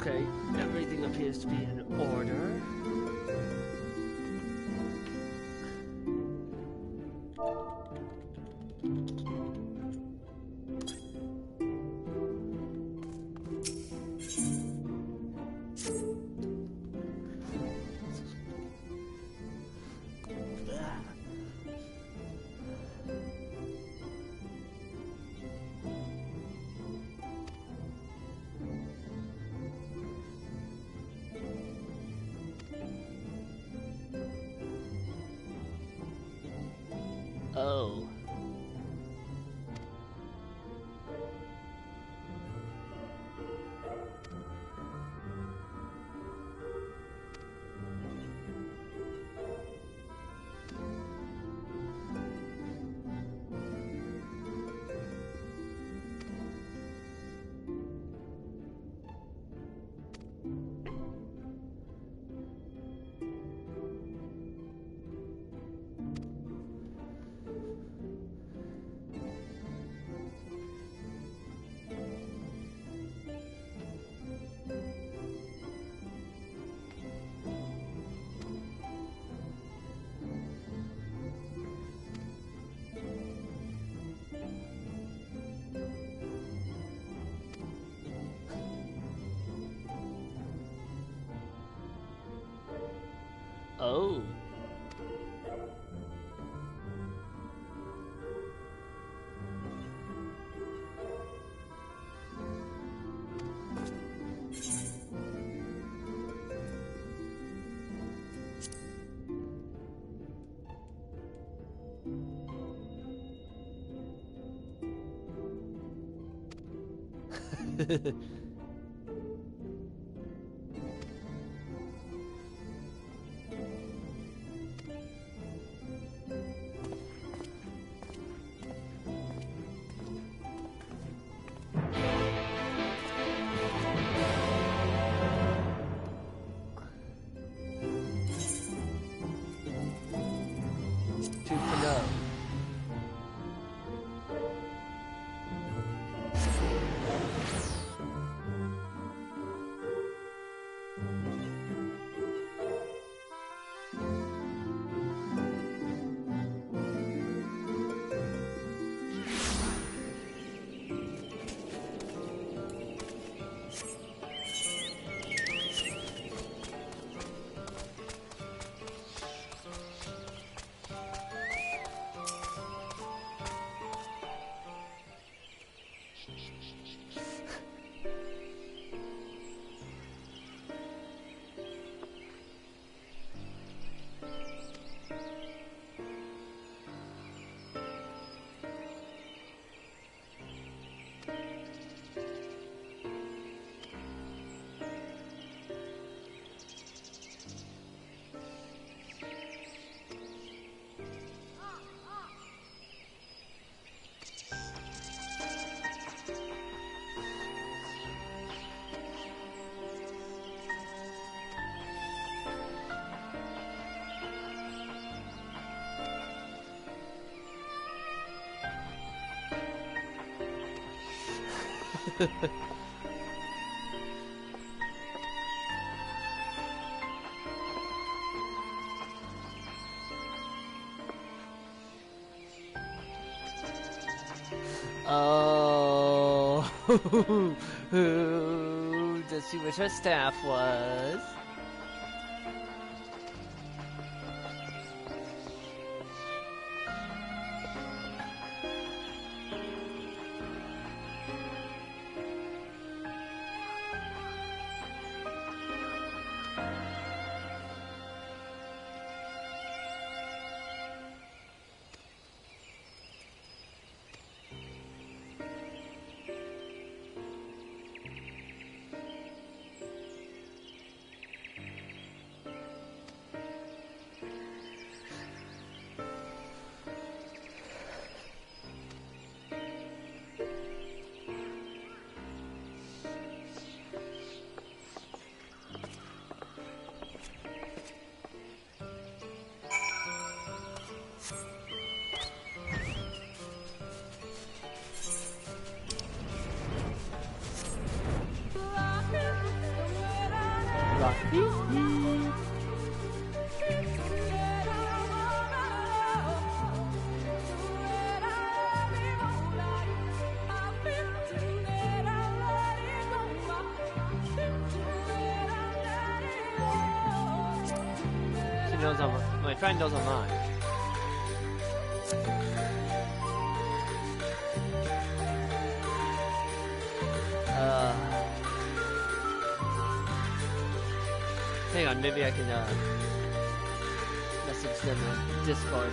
Okay, everything appears to be in order. Oh. Oh. Two for no. Oh. Who does she wish her staff was? My friend knows I'm live. Hang on, maybe I can message them on Discord.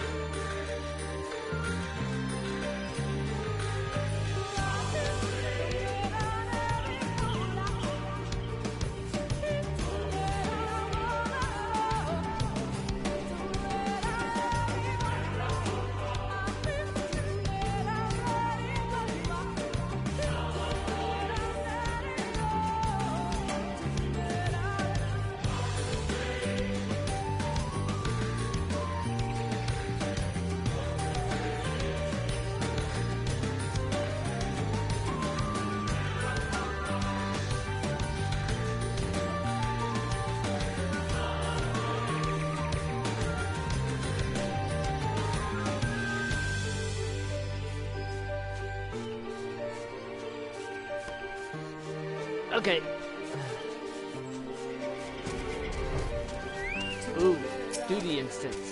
Okay. Ooh, duty instance.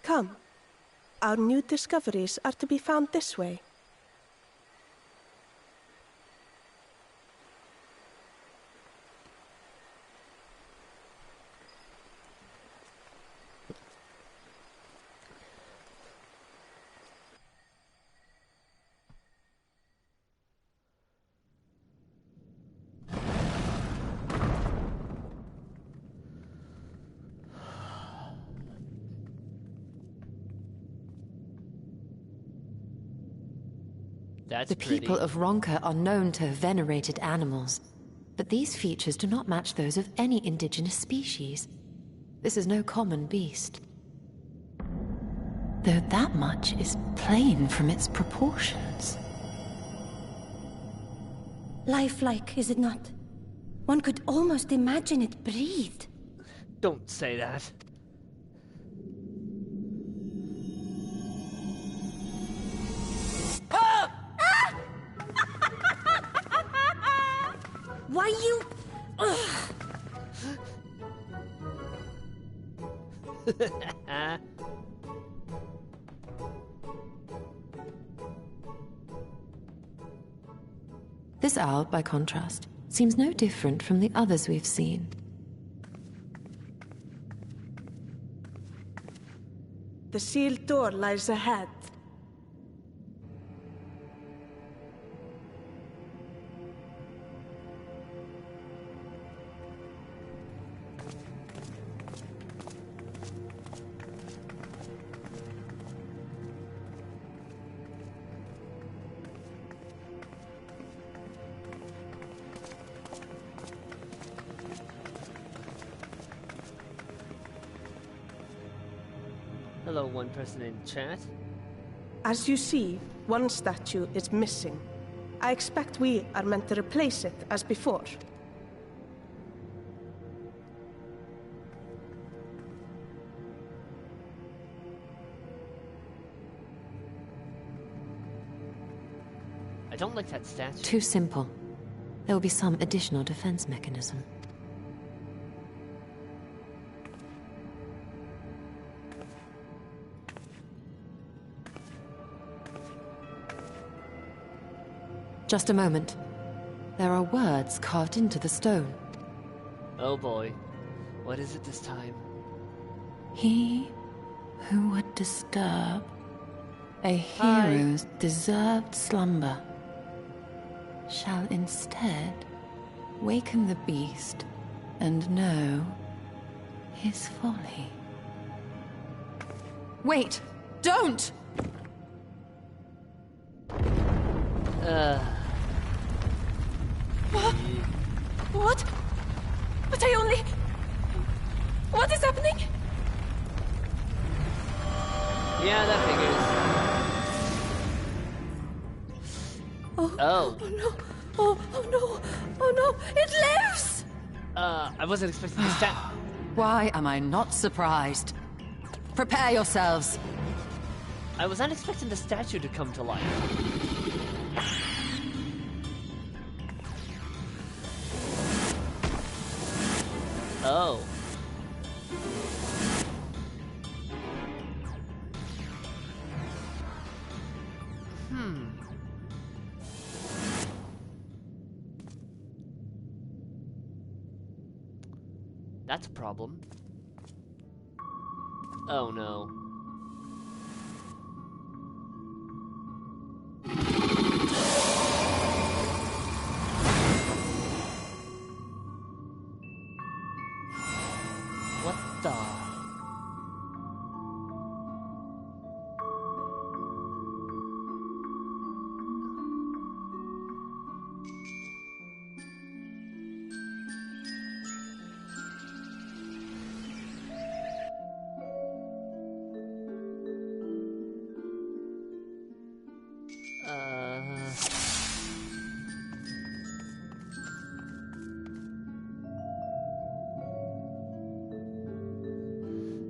Come. Our new discoveries are to be found this way. The people of Ronka are known to have venerated animals, but these features do not match those of any indigenous species. This is no common beast. Though that much is plain from its proportions. Lifelike, is it not? One could almost imagine it breathed. Don't say that. Why you... This owl, by contrast, seems no different from the others we've seen. The sealed door lies ahead. Hello, one person in chat. As you see, one statue is missing. I expect we are meant to replace it as before. I don't like that statue. Too simple. There will be some additional defense mechanism. Just a moment. There are words carved into the stone. Oh boy. What is it this time? He who would disturb a hero's deserved slumber shall instead waken the beast and know His folly. Wait! Don't! What? But I only... What is happening? Yeah, that figures. Oh. Oh. Oh no. Oh no. Oh no. It lives! I wasn't expecting this to... Why am I not surprised? Prepare yourselves. I was not expecting the statue to come to life. Oh. That's a problem. Oh no. What the?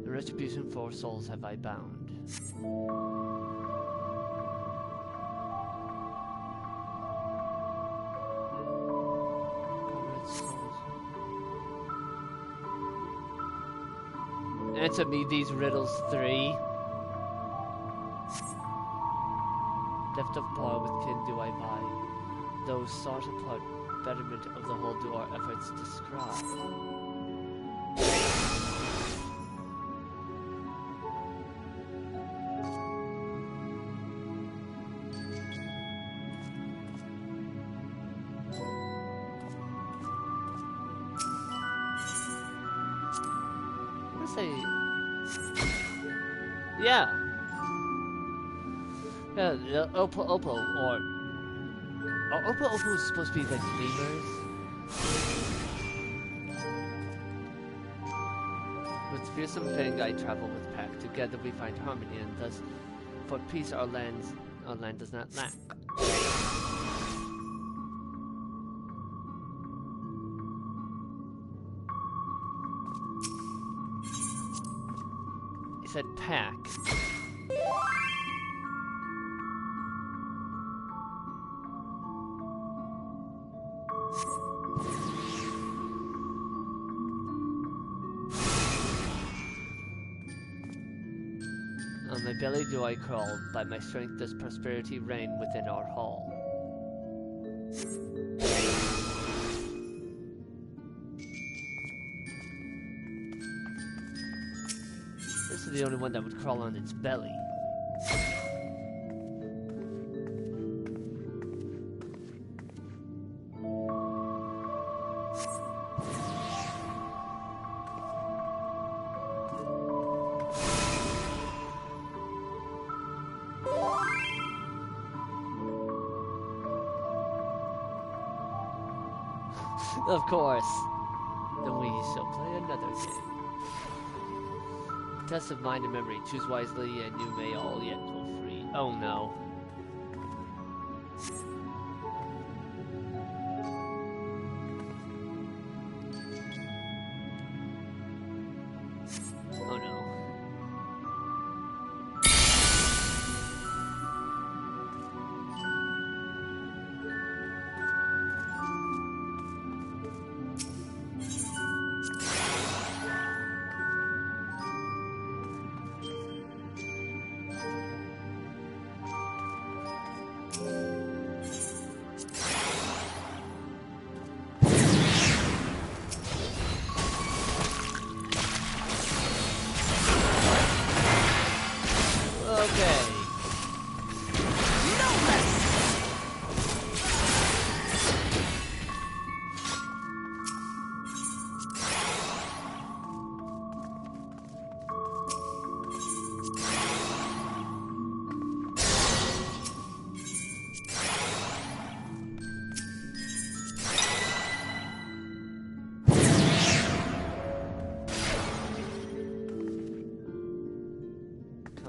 The retribution for souls have I bound. Answer me these riddles 3. Depth of power with kin do I buy. Those sought apart betterment of the whole do our efforts describe. Say, yeah, Opal, or Opal is supposed to be like lemurs. With fearsome pang I travel with pack. Together we find harmony, and thus for peace our land does not lack. Said pack. On my belly do I crawl, by my strength does prosperity reign within our hall. This is the only one that would crawl on its belly. Of course. Then we shall play another game. Test of mind and memory. Choose wisely and you may all yet go free. Oh no. Oh no.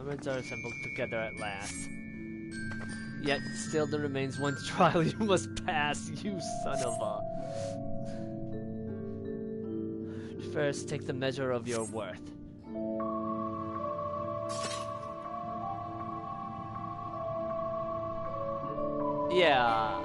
Comrades are assembled together at last. Yet still there remains one trial you must pass, you son of a... First, take the measure of your worth. Yeah.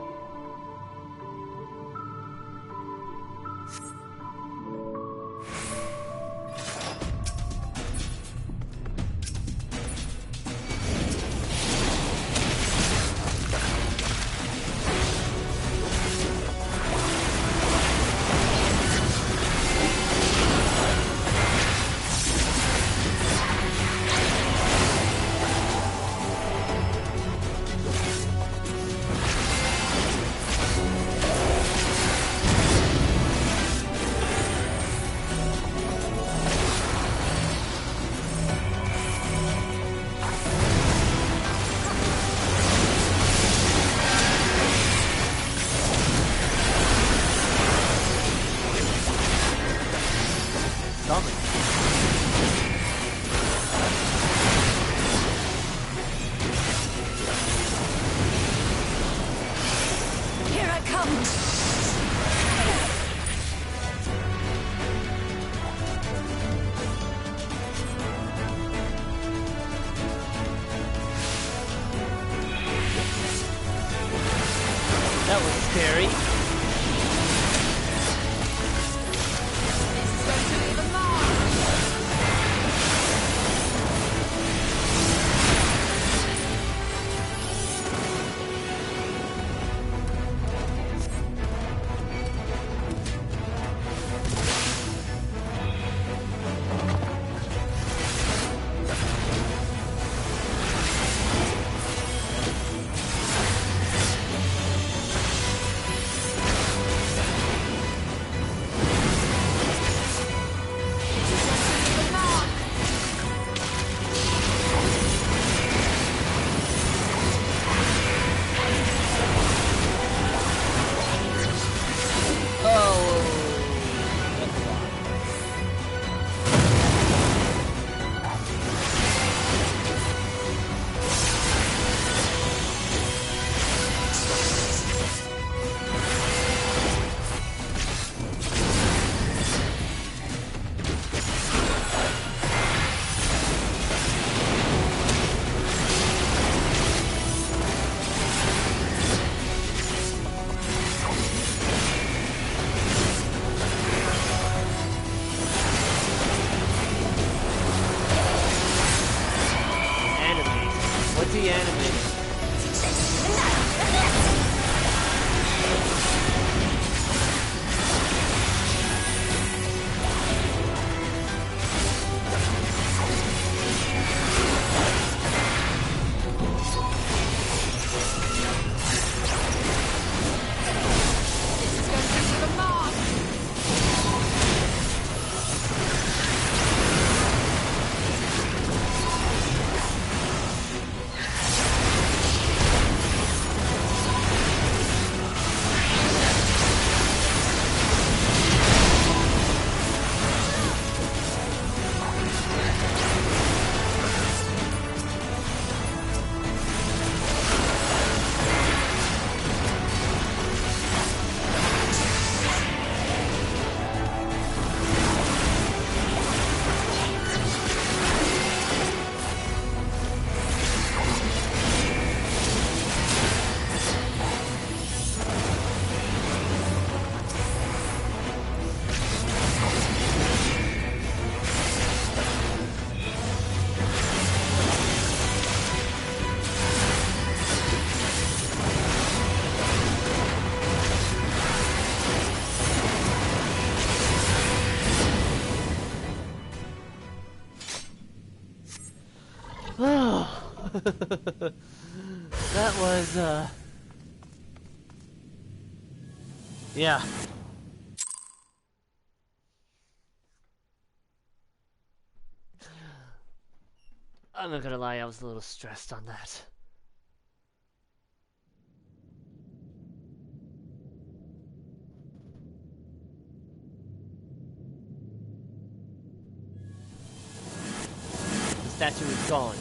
That was scary. That was, yeah. I'm not gonna lie, I was a little stressed on that. The statue is gone.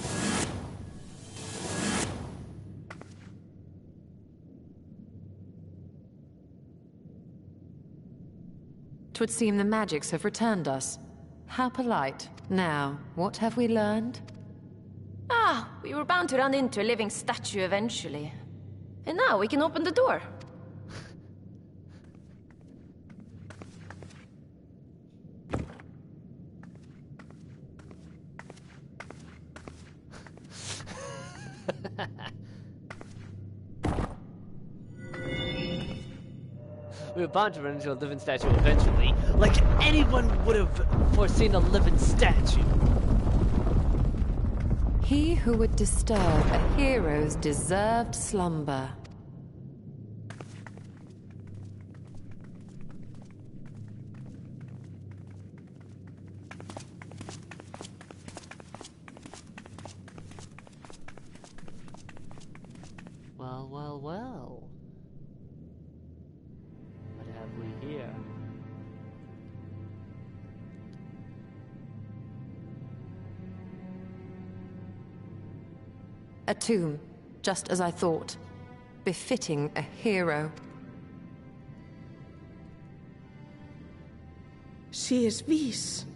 'Twould seem the magics have returned us. How polite. Now, what have we learned? Ah, we were bound to run into a living statue eventually. And now we can open the door. We were bound to run into a living statue eventually. Like anyone would have foreseen a living statue. He who would disturb a hero's deserved slumber. Well, well, well. What have we here? A tomb, just as I thought. Befitting a hero. She is Vis.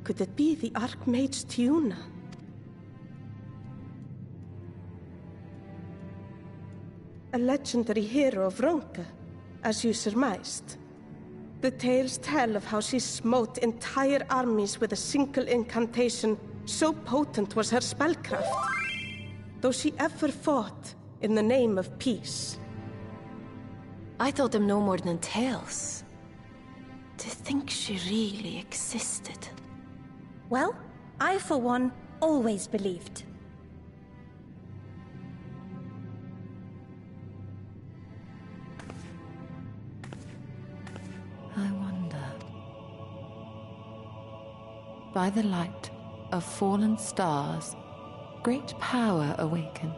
Could it be the Archmage Tiuna? A legendary hero of Ronka, as you surmised. The tales tell of how she smote entire armies with a single incantation, so potent was her spellcraft. Though she ever fought in the name of peace. I thought them no more than tales. To think she really existed. Well, I for one always believed. I wonder. By the light of fallen stars, great power awakens.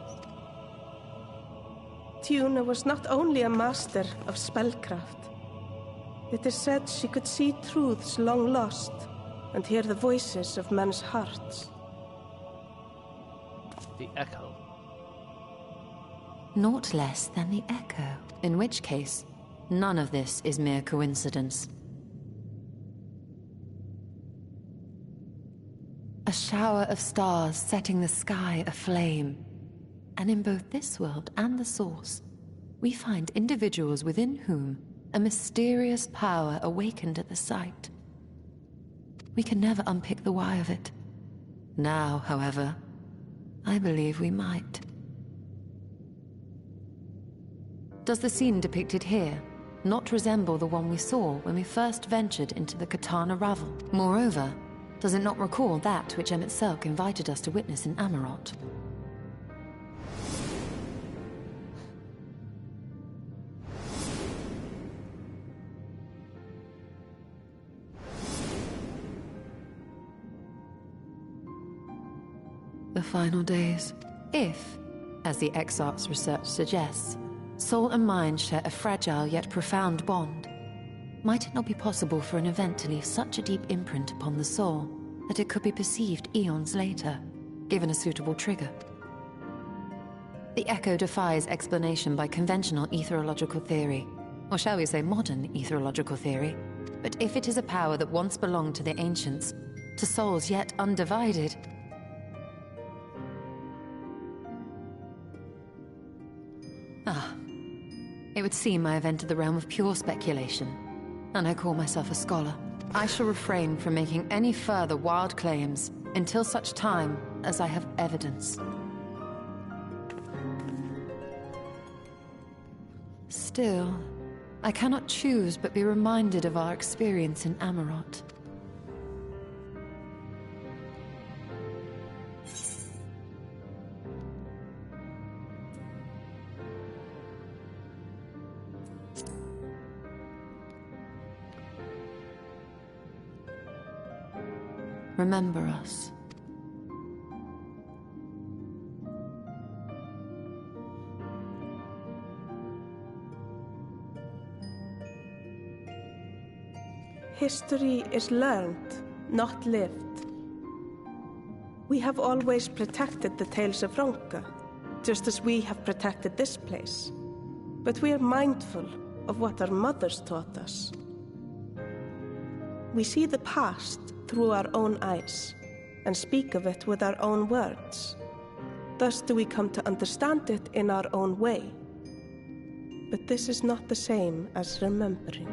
Tiuna was not only a master of spellcraft. It is said she could see truths long lost and hear the voices of men's hearts. The echo. Naught less than the echo. In which case, none of this is mere coincidence. A shower of stars setting the sky aflame. And in both this world and the Source, we find individuals within whom a mysterious power awakened at the sight. We can never unpick the why of it. Now, however, I believe we might. Does the scene depicted here not resemble the one we saw when we first ventured into the Katana Ravel? Moreover, does it not recall that which Emmett Selk invited us to witness in Amarot? The final days. If, as the XIV's research suggests, soul and mind share a fragile yet profound bond, might it not be possible for an event to leave such a deep imprint upon the soul that it could be perceived eons later, given a suitable trigger? The echo defies explanation by conventional etherological theory, or shall we say modern etherological theory. But if it is a power that once belonged to the ancients, to souls yet undivided, it would seem I have entered the realm of pure speculation, and I call myself a scholar. I shall refrain from making any further wild claims until such time as I have evidence. Still, I cannot choose but be reminded of our experience in Amarot. Remember us. History is learned, not lived. We have always protected the tales of Ronka, just as we have protected this place. But we are mindful of what our mothers taught us. We see the past through our own eyes, and speak of it with our own words. Thus do we come to understand it in our own way. But this is not the same as remembering.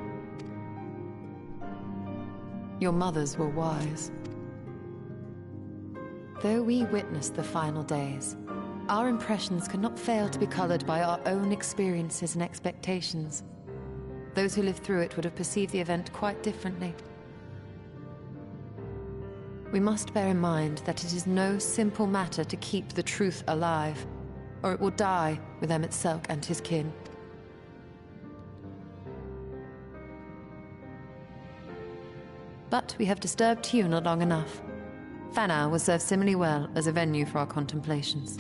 Your mothers were wise. Though we witnessed the final days, our impressions cannot fail to be colored by our own experiences and expectations. Those who lived through it would have perceived the event quite differently. We must bear in mind that it is no simple matter to keep the truth alive, or it will die with Emmett Selk and his kin. But we have disturbed Tuna long enough. Fanau will serve similarly well as a venue for our contemplations.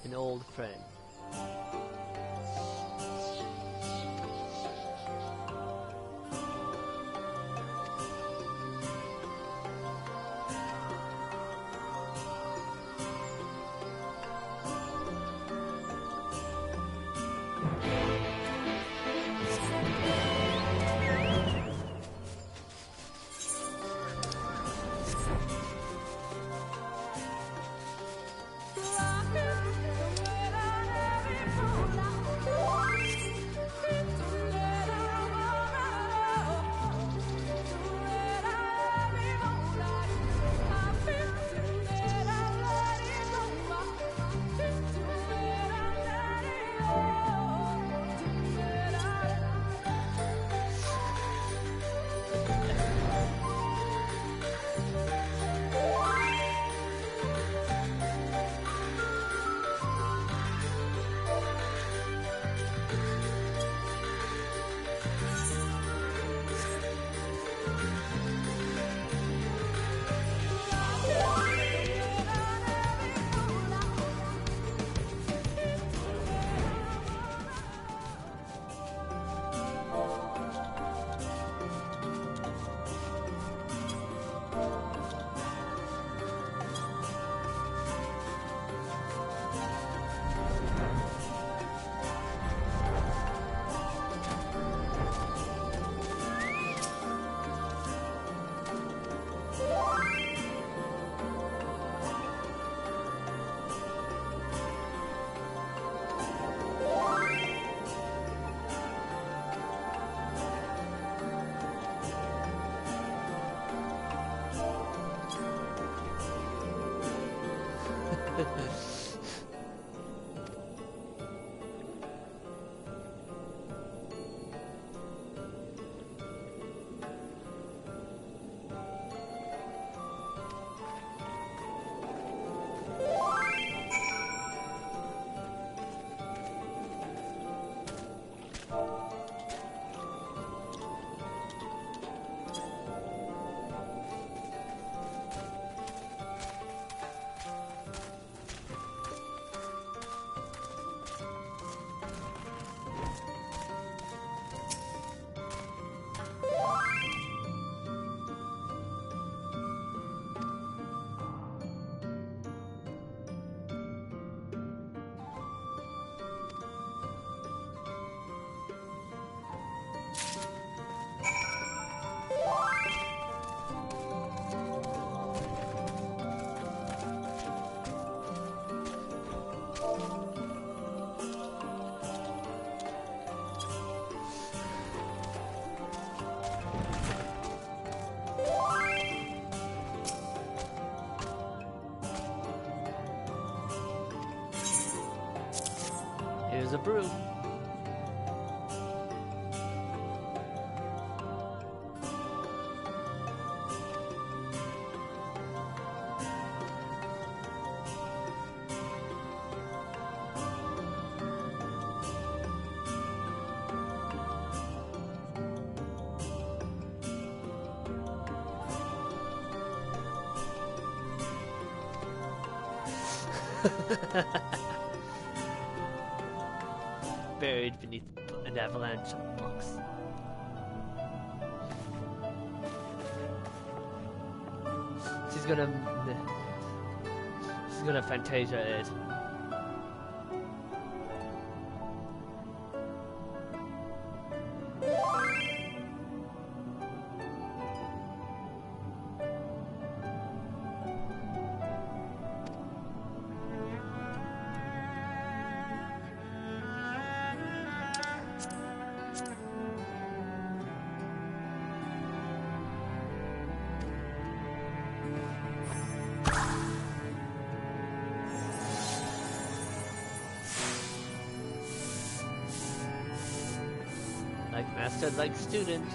An old friend. there's a broom. Buried beneath an avalanche of books. She's gonna Fantasia it. Like master, like student.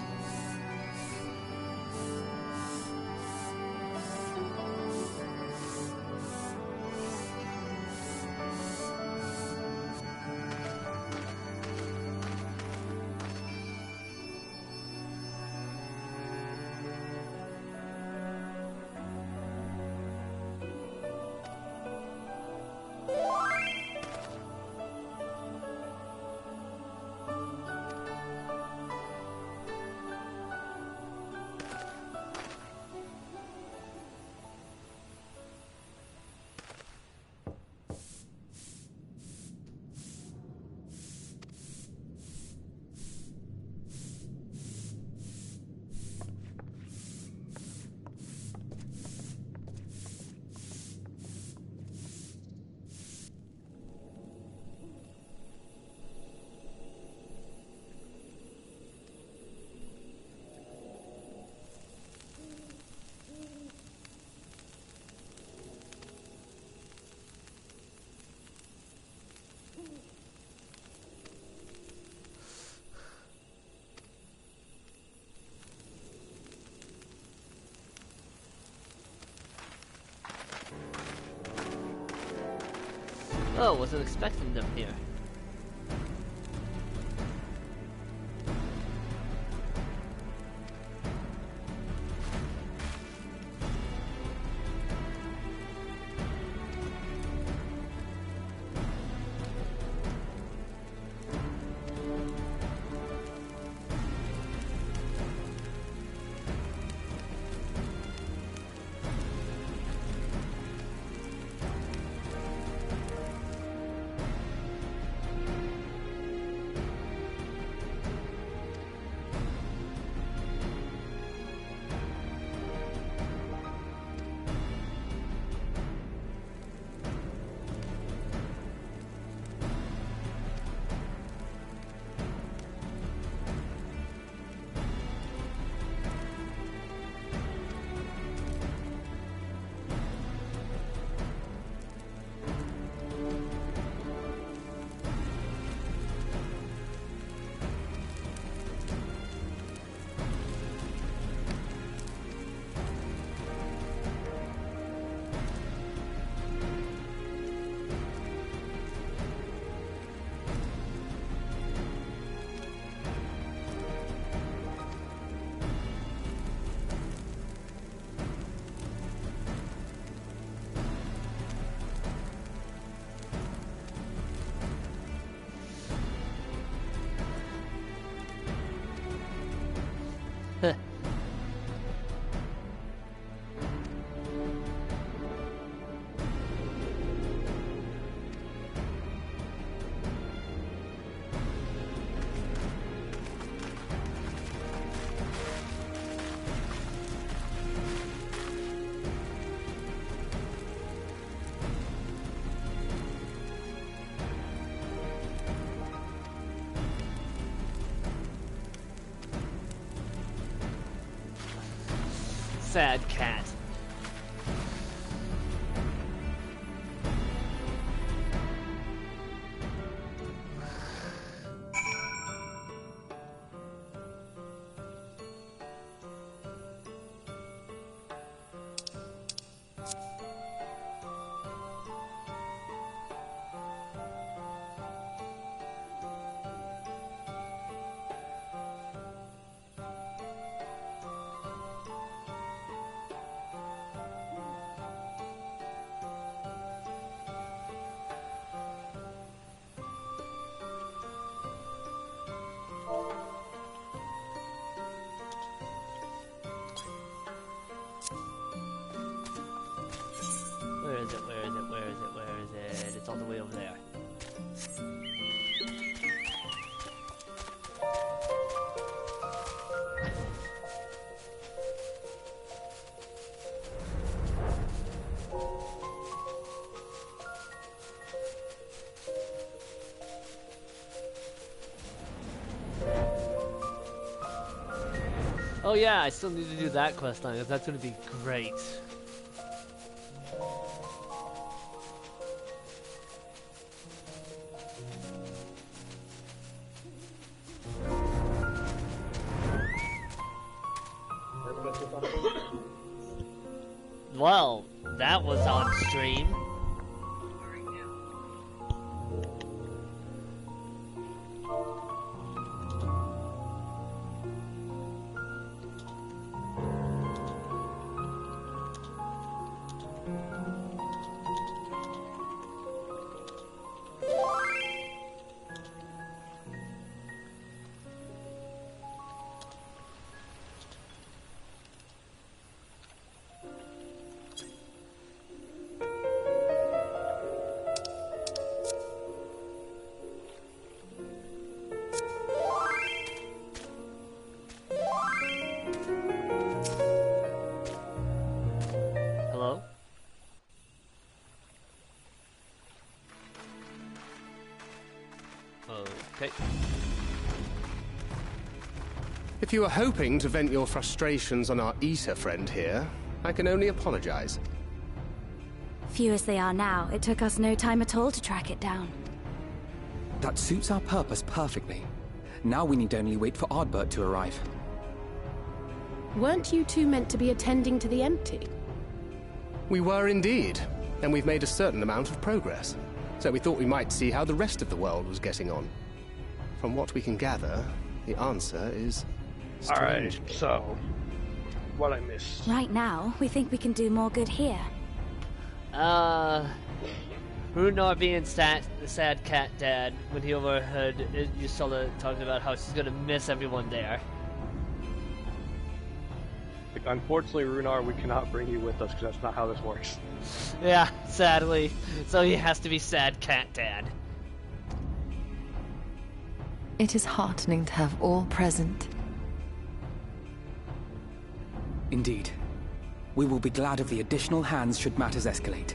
Oh, wasn't expecting them here. Sad cat. it's all the way over there. Oh yeah, I still need to do that quest line, because that's going to be great. Well, that was on stream. Hello? Okay. If you were hoping to vent your frustrations on our Eater friend here, I can only apologize. Few as they are now, it took us no time at all to track it down. That suits our purpose perfectly. Now we need only wait for Ardbert to arrive. Weren't you two meant to be attending to the empty? We were indeed, and we've made a certain amount of progress. So we thought we might see how the rest of the world was getting on. From what we can gather, the answer is strange. Alright, so what I missed. Right now, we think we can do more good here. Runar being the sad cat dad, when he overheard Yusula talking about how she's gonna miss everyone there. Unfortunately, Runar, we cannot bring you with us because that's not how this works. Yeah, sadly. So he has to be sad cat dad. It is heartening to have all present. Indeed. We will be glad of the additional hands should matters escalate.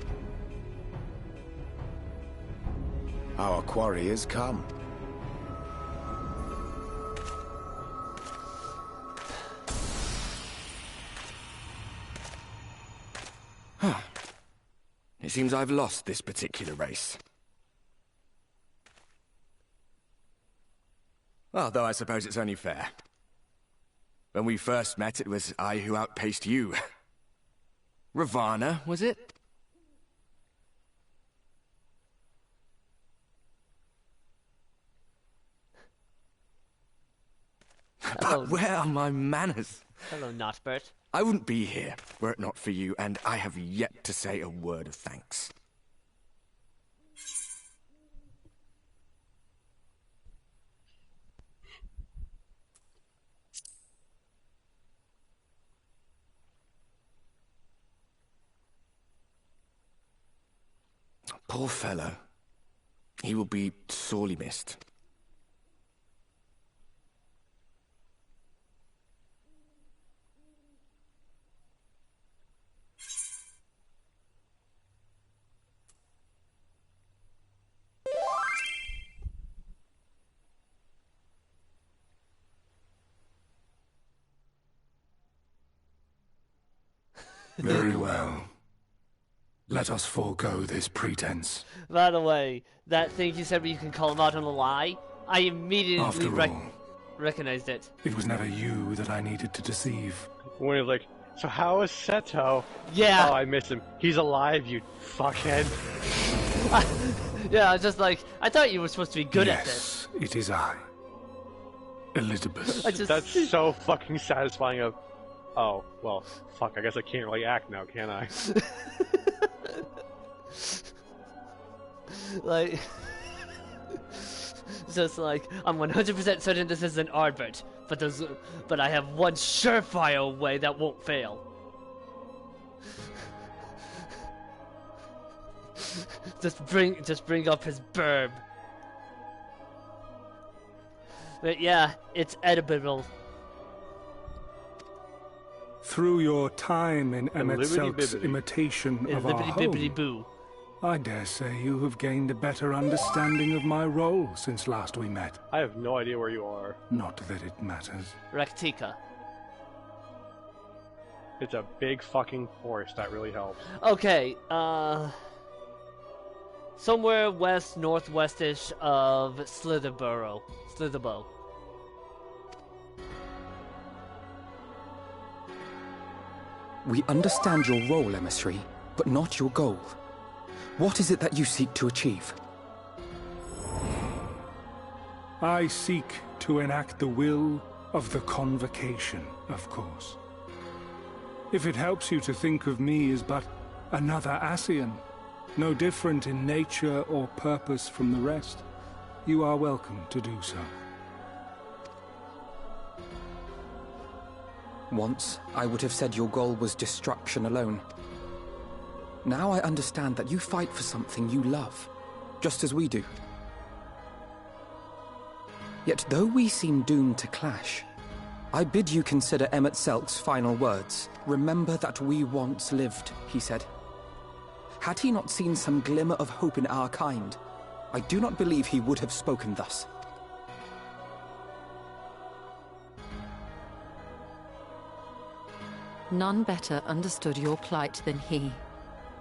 Our quarry has come. It seems I've lost this particular race. Well, though I suppose it's only fair. When we first met, it was I who outpaced you. Ravana, was it? Hello. But where are my manners? Hello, Notbert. I wouldn't be here were it not for you, and I have yet to say a word of thanks. Poor fellow. He will be sorely missed. Very well. Let us forego this pretense. By the way, that thing you said where you can call him out on a lie, I immediately After all, recognized it. it was never you that I needed to deceive. When he was like, so how is Seto? Yeah. Oh, I miss him. He's alive, you fuckhead. Yeah, I was just like, I thought you were supposed to be good at this. Yes, it is I. Elizabeth. That's so fucking satisfying of, oh, well, fuck, I guess I can't really act now, can I? Like, just like, I'm 100% certain this isn't Ardbert, but I have one surefire way that won't fail. Just bring up his burb. But yeah, it's edible. Through your time in Emmett Selk's imitation of our home, I dare say you have gained a better understanding of my role since last we met. I have no idea where you are. Not that it matters. Raktika. It's a big fucking forest, that really helps. Okay, somewhere west-northwestish of Slitherbow. We understand your role, emissary, but not your goal. What is it that you seek to achieve? I seek to enact the will of the Convocation, of course. If it helps you to think of me as but another Ascian, no different in nature or purpose from the rest, you are welcome to do so. Once, I would have said your goal was destruction alone. Now I understand that you fight for something you love, just as we do. Yet though we seem doomed to clash, I bid you consider Emmett Selk's final words. Remember that we once lived, he said. Had he not seen some glimmer of hope in our kind, I do not believe he would have spoken thus. None better understood your plight than he.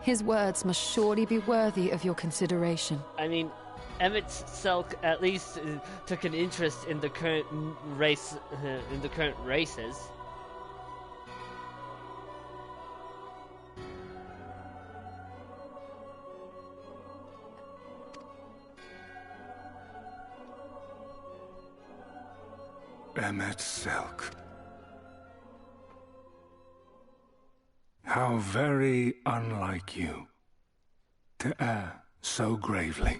His words must surely be worthy of your consideration. I mean, Emmett Selk at least took an interest in the current race, races. Emmett Selk. How very unlike you to err so gravely.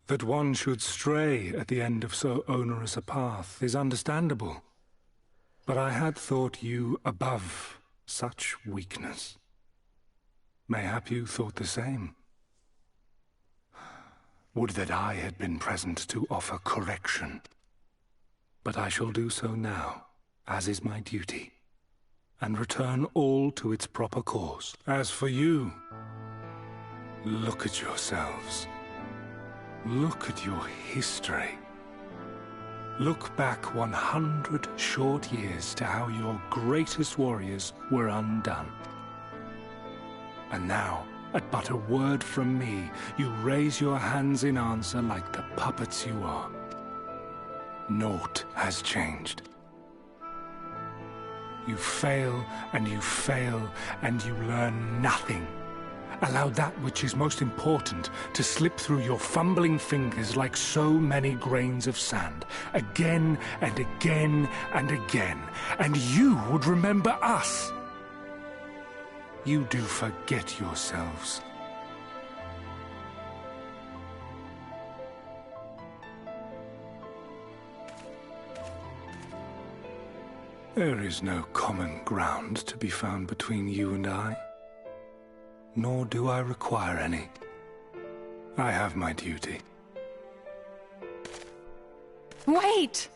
That one should stray at the end of so onerous a path is understandable, but I had thought you above such weakness. Mayhap you thought the same. Would that I had been present to offer correction. But I shall do so now, as is my duty, and return all to its proper course. As for you, look at yourselves. Look at your history. Look back 100 short years to how your greatest warriors were undone. And now, at but a word from me, you raise your hands in answer like the puppets you are. Naught has changed. You fail, and you fail, and you learn nothing. Allow that which is most important to slip through your fumbling fingers like so many grains of sand, again and again and again, and you would remember us. You do forget yourselves. There is no common ground to be found between you and I. Nor do I require any. I have my duty. Wait!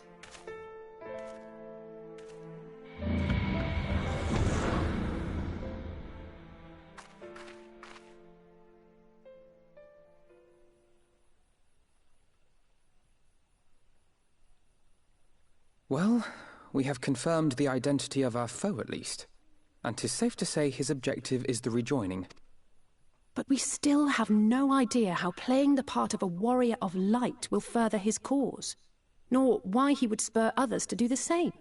Well, we have confirmed the identity of our foe at least. And 'tis safe to say his objective is the rejoining. But we still have no idea how playing the part of a warrior of light will further his cause, nor why he would spur others to do the same.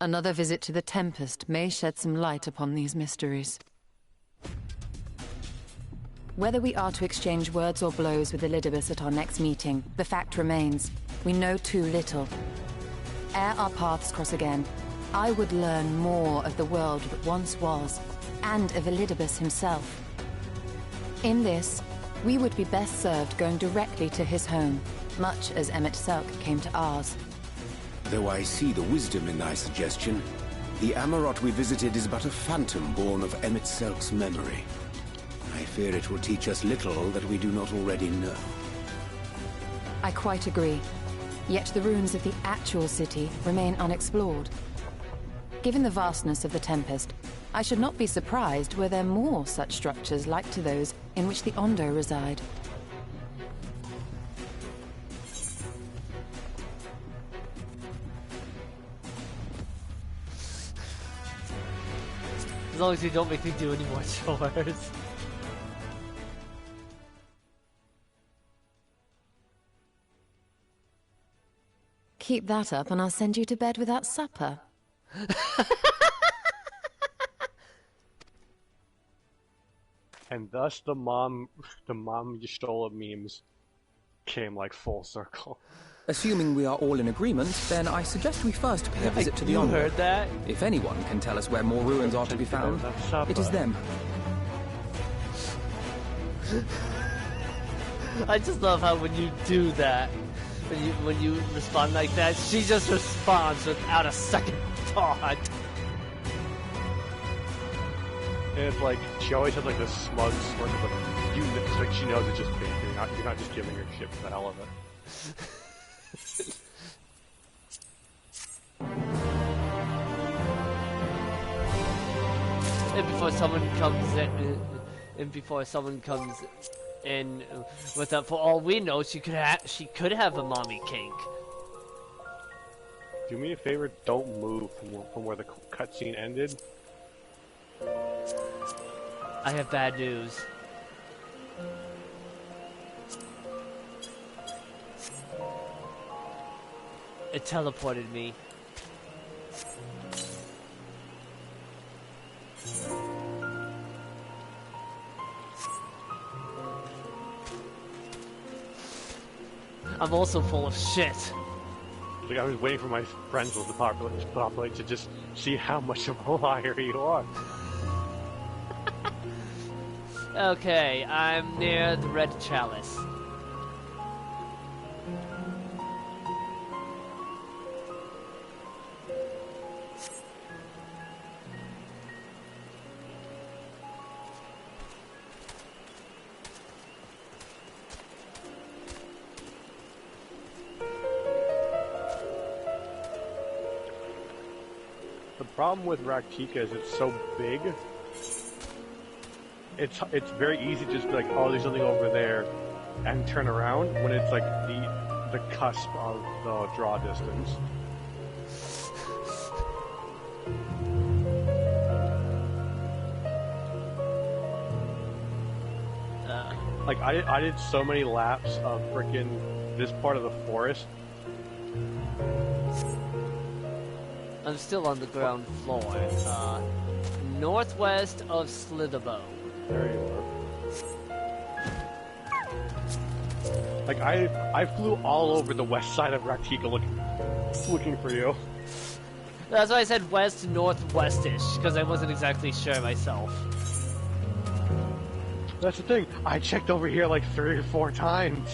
Another visit to the Tempest may shed some light upon these mysteries. Whether we are to exchange words or blows with Elidibus at our next meeting, the fact remains, we know too little. Ere our paths cross again, I would learn more of the world that once was, and of Elidibus himself. In this, we would be best served going directly to his home, much as Emmett Selk came to ours. Though I see the wisdom in thy suggestion, The Amarot we visited is but a phantom born of Emet-Selk's memory. I fear it will teach us little that we do not already know. I quite agree. Yet the ruins of the actual city remain unexplored. Given the vastness of the Tempest, I should not be surprised were there more such structures like to those in which the Ondo reside. As long as you don't make me do any more chores. Keep that up and I'll send you to bed without supper. And thus the mom Yestola memes came like full circle. Assuming we are all in agreement, then I suggest we first pay a visit to the Ondo. You heard that? If anyone can tell us where more ruins are to be found, it is them. I just love how when you do that, when you respond like that, she just responds without a second thought. And it's like, she always has like this smug smirk, but it's like she knows it's just bait. You're not just giving her shit for the hell of it. And before someone comes in with that, for all we know, she could have a mommy kink. Do me a favor, don't move from where the cutscene ended. I have bad news. It teleported me. I'm also full of shit. Like, I was waiting for my friends to populate to just see how much of a liar you are. Okay, I'm near the red chalice. The problem with Raktika is it's so big. It's very easy to just be like, oh, there's something over there, and turn around when it's like the cusp of the draw distance. Like I did so many laps of frickin' this part of the forest. I'm still on the ground floor. Northwest of Slitherbow. There you are. Like I flew all over the west side of Raktika looking for you. That's why I said west northwestish, because I wasn't exactly sure myself. That's the thing. I checked over here like 3 or 4 times.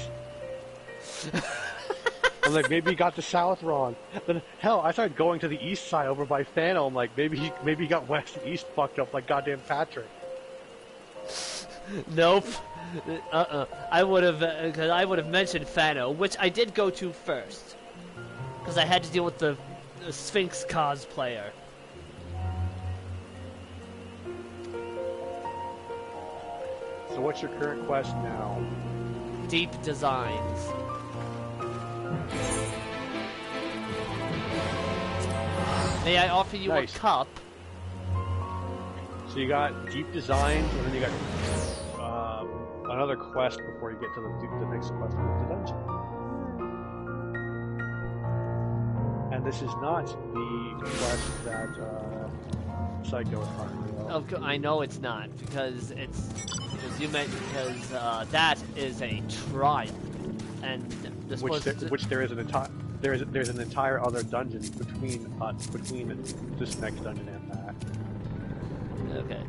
I'm like, maybe he got the south wrong. Then hell, I started going to the east side over by Fano. I'm like, maybe he got west and east fucked up like goddamn Patrick. Nope. I would have mentioned Fano, which I did go to first, because I had to deal with the Sphinx cosplayer. So what's your current quest now? Deep Designs. May I offer you a cup? So you got Deep Designs, and then you got another quest before you get to the next quest with the dungeon. And this is not the quest that Psycho is talking about. Oh, I know it's not, because that is a trial, and this there's an entire other dungeon between this next dungeon and that. Okay.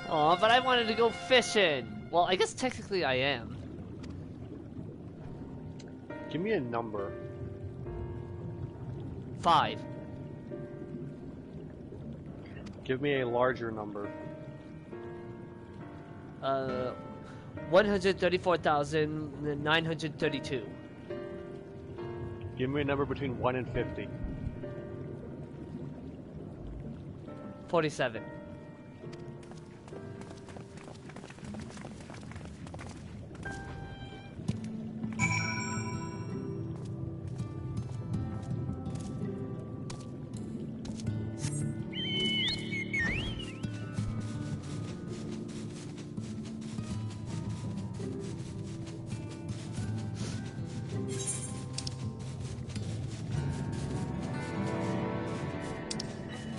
Aw, but I wanted to go fishing. Well, I guess technically I am. Give me a number. 5. Give me a larger number. 134,932. Give me a number between 1 and 50. 47.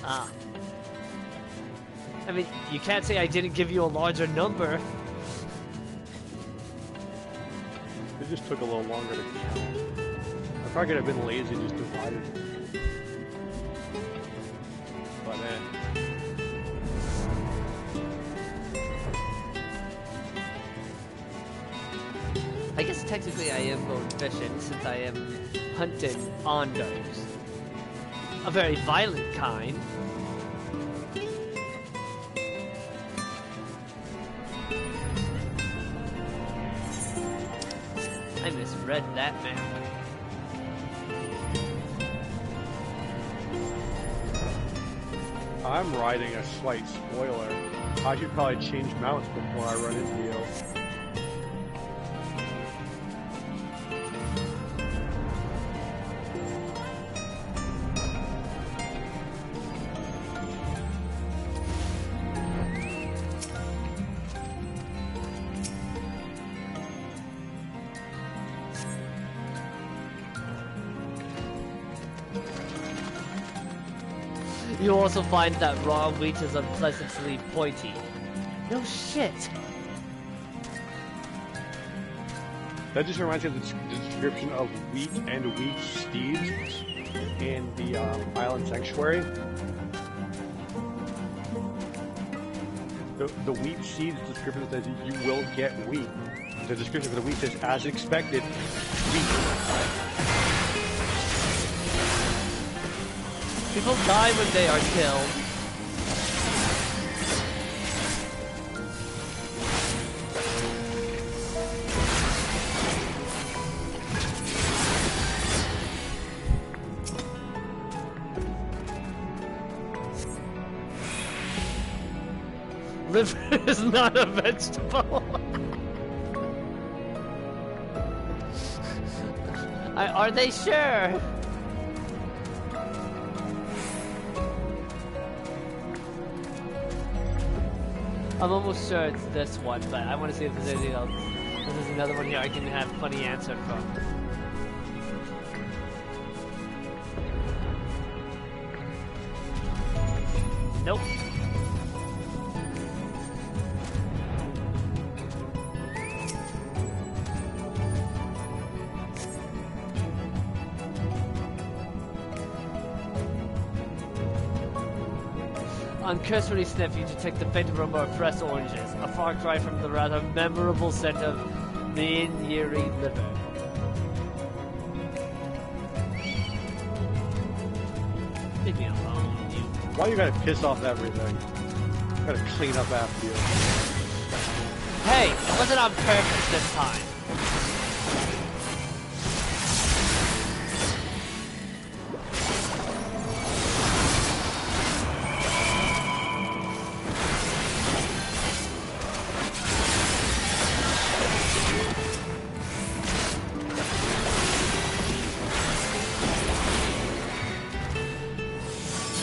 Ah. I mean, you can't say I didn't give you a larger number. It just took a little longer to count. I probably could have been lazy and just divided. But I guess technically I am going fishing since I am hunting on those. A very violent kind. I misread that map. I'm riding a slight spoiler. I should probably change mounts before I run into you. You also find that raw wheat is unpleasantly pointy. No shit. That just reminds me of the description of wheat and wheat steeds in the Island Sanctuary. The wheat seeds description says you will get wheat. The description for the wheat says, as expected, wheat. People die when they are killed. Liver is not a vegetable. Are they sure? I'm almost sure it's this one, but I want to see if there's anything else. If there's another one here I can have funny answer from. Nope. On cursory sniff, you detect the faint aroma of fresh oranges, a far cry from the rather memorable scent of Minieri liver. Leave me alone, you. Why you gotta piss off everything? Gotta clean up after you. Hey, it wasn't on purpose this time.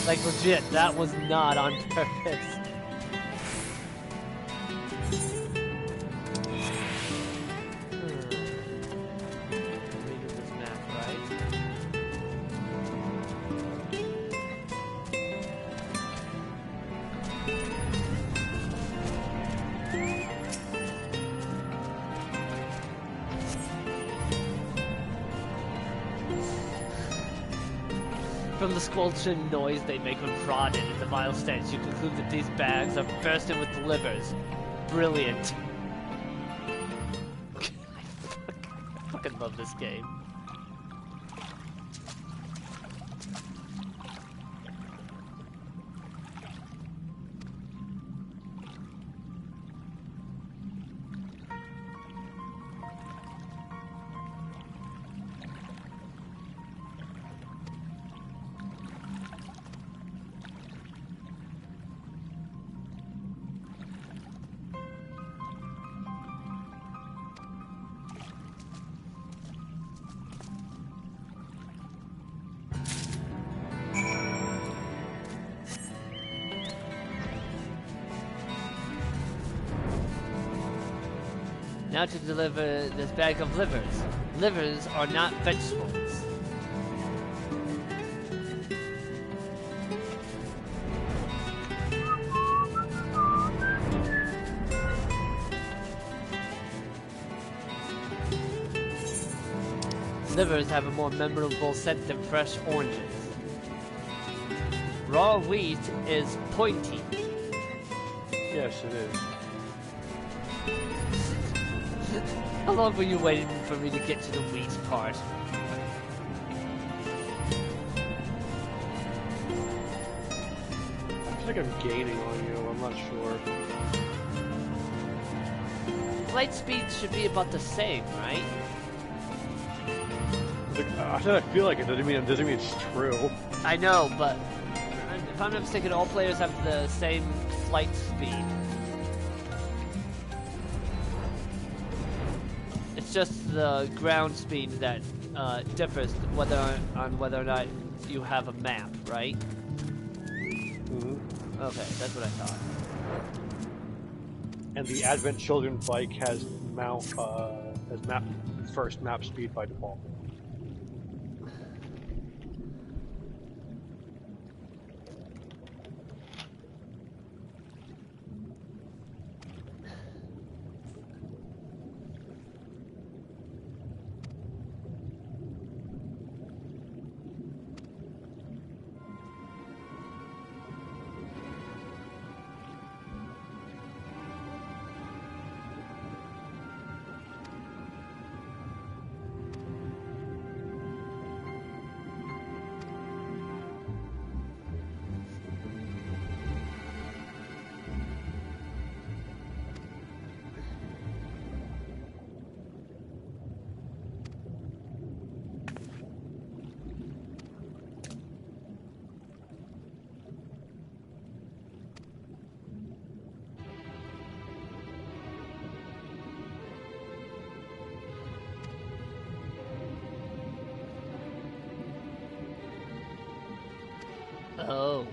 Like legit, that was not on purpose. Reading this map, right? From the squelching noise they make when prodded and the vile stench, you conclude that these bags are bursting with livers. Brilliant. I fucking love this game. Now to deliver this bag of livers. Livers are not vegetables. Livers have a more memorable scent than fresh oranges. Raw wheat is pointy. Yes, it is. How long were you waiting for me to get to the wheat part? I feel like I'm gaining on you, I'm not sure. Light speed should be about the same, right? I said I feel like it doesn't mean it's true. I know, but if I'm not mistaken, all players have the same flight speed. It's just the ground speed that differs whether or not you have a map, right? Mm-hmm. Okay, that's what I thought. And the Advent Children bike has first map speed by default. Oh.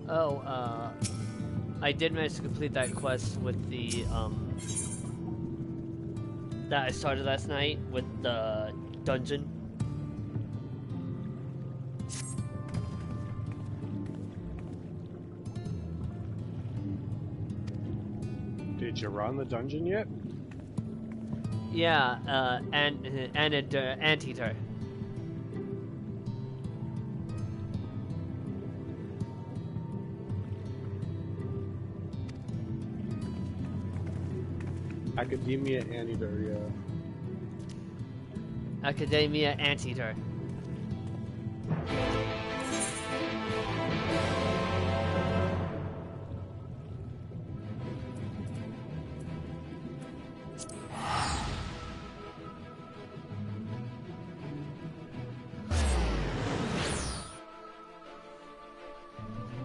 Oh, I did manage to complete that quest with the, that I started last night with the dungeon. Did you run the dungeon yet? Yeah, Anteater. Academia Anteater, yeah. Academia Anteater.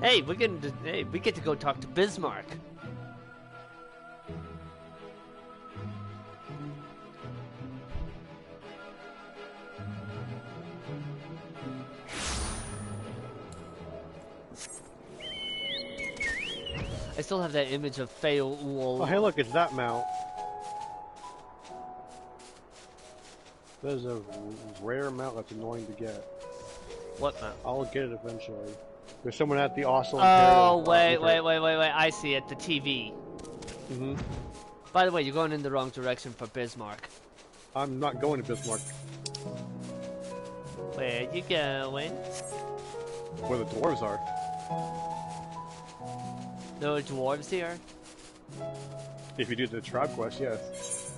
Hey, we get to go talk to Bismarck. I still have that image of Fail. Oh, hey, look, it's that mount. There's a rare mount that's annoying to get. What mount? I'll get it eventually. There's someone at the Oslo. Oh, wait. I see it. The TV. Mm-hmm. By the way, you're going in the wrong direction for Bismarck. I'm not going to Bismarck. Where you going? Where the dwarves are. No dwarves here? If you do the tribe quest, yes.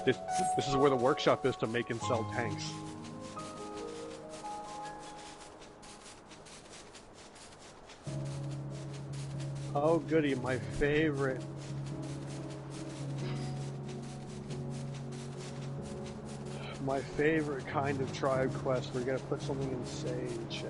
This is where the workshop is to make and sell tanks. Oh goody, my favorite. My favorite kind of tribe quest. We're gonna put something in Sage.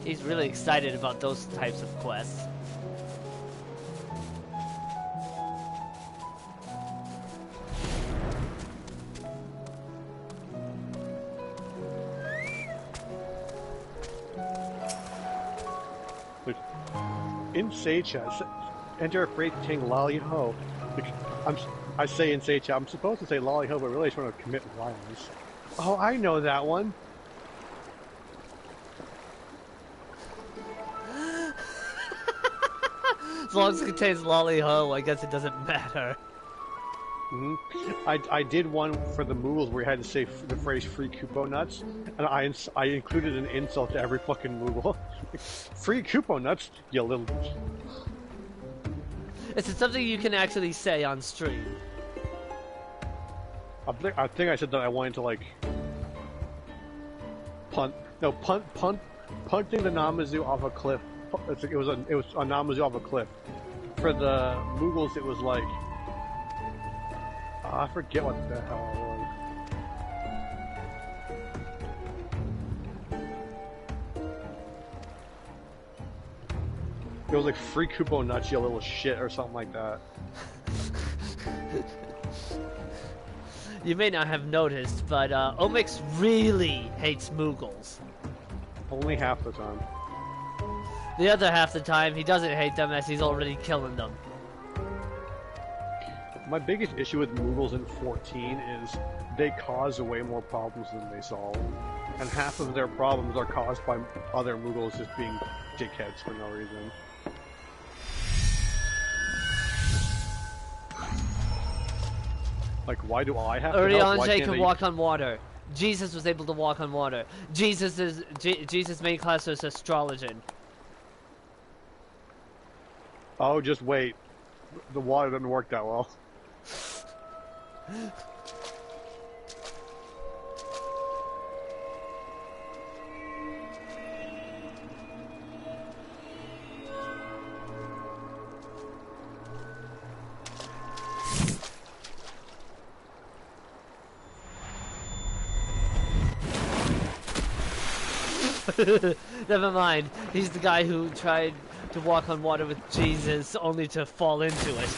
He's really excited about those types of quests. In Sage, enter a phrase containing lolly ho. I say in Sage, I'm supposed to say lolly ho, but really I just want to commit violence. Oh, I know that one. As long as it contains lolly ho, I guess it doesn't matter. I did one for the Moogles where you had to say the phrase free Kupo nuts, and I included an insult to every fucking Moogle. Free Kupo nuts, you little... Is it something you can actually say on stream? I think I said that I wanted to, like... punting the Namazu off a cliff. It was a Namazu off a cliff. For the Moogles, it was like... I forget what the hell it was. It was like free Kupo nuts, you little shit, or something like that. You may not have noticed, but Omix really hates Moogles. Only half the time. The other half the time, he doesn't hate them as he's already killing them. My biggest issue with Moogles in 14 is they cause way more problems than they solve. And half of their problems are caused by other Moogles just being dickheads for no reason. Like, why do I have to help? Urianger can walk on water. Jesus was able to walk on water. Jesus' main class is astrologian. Oh, just wait. The water doesn't work that well. Never mind. He's the guy who tried to walk on water with Jesus only to fall into it.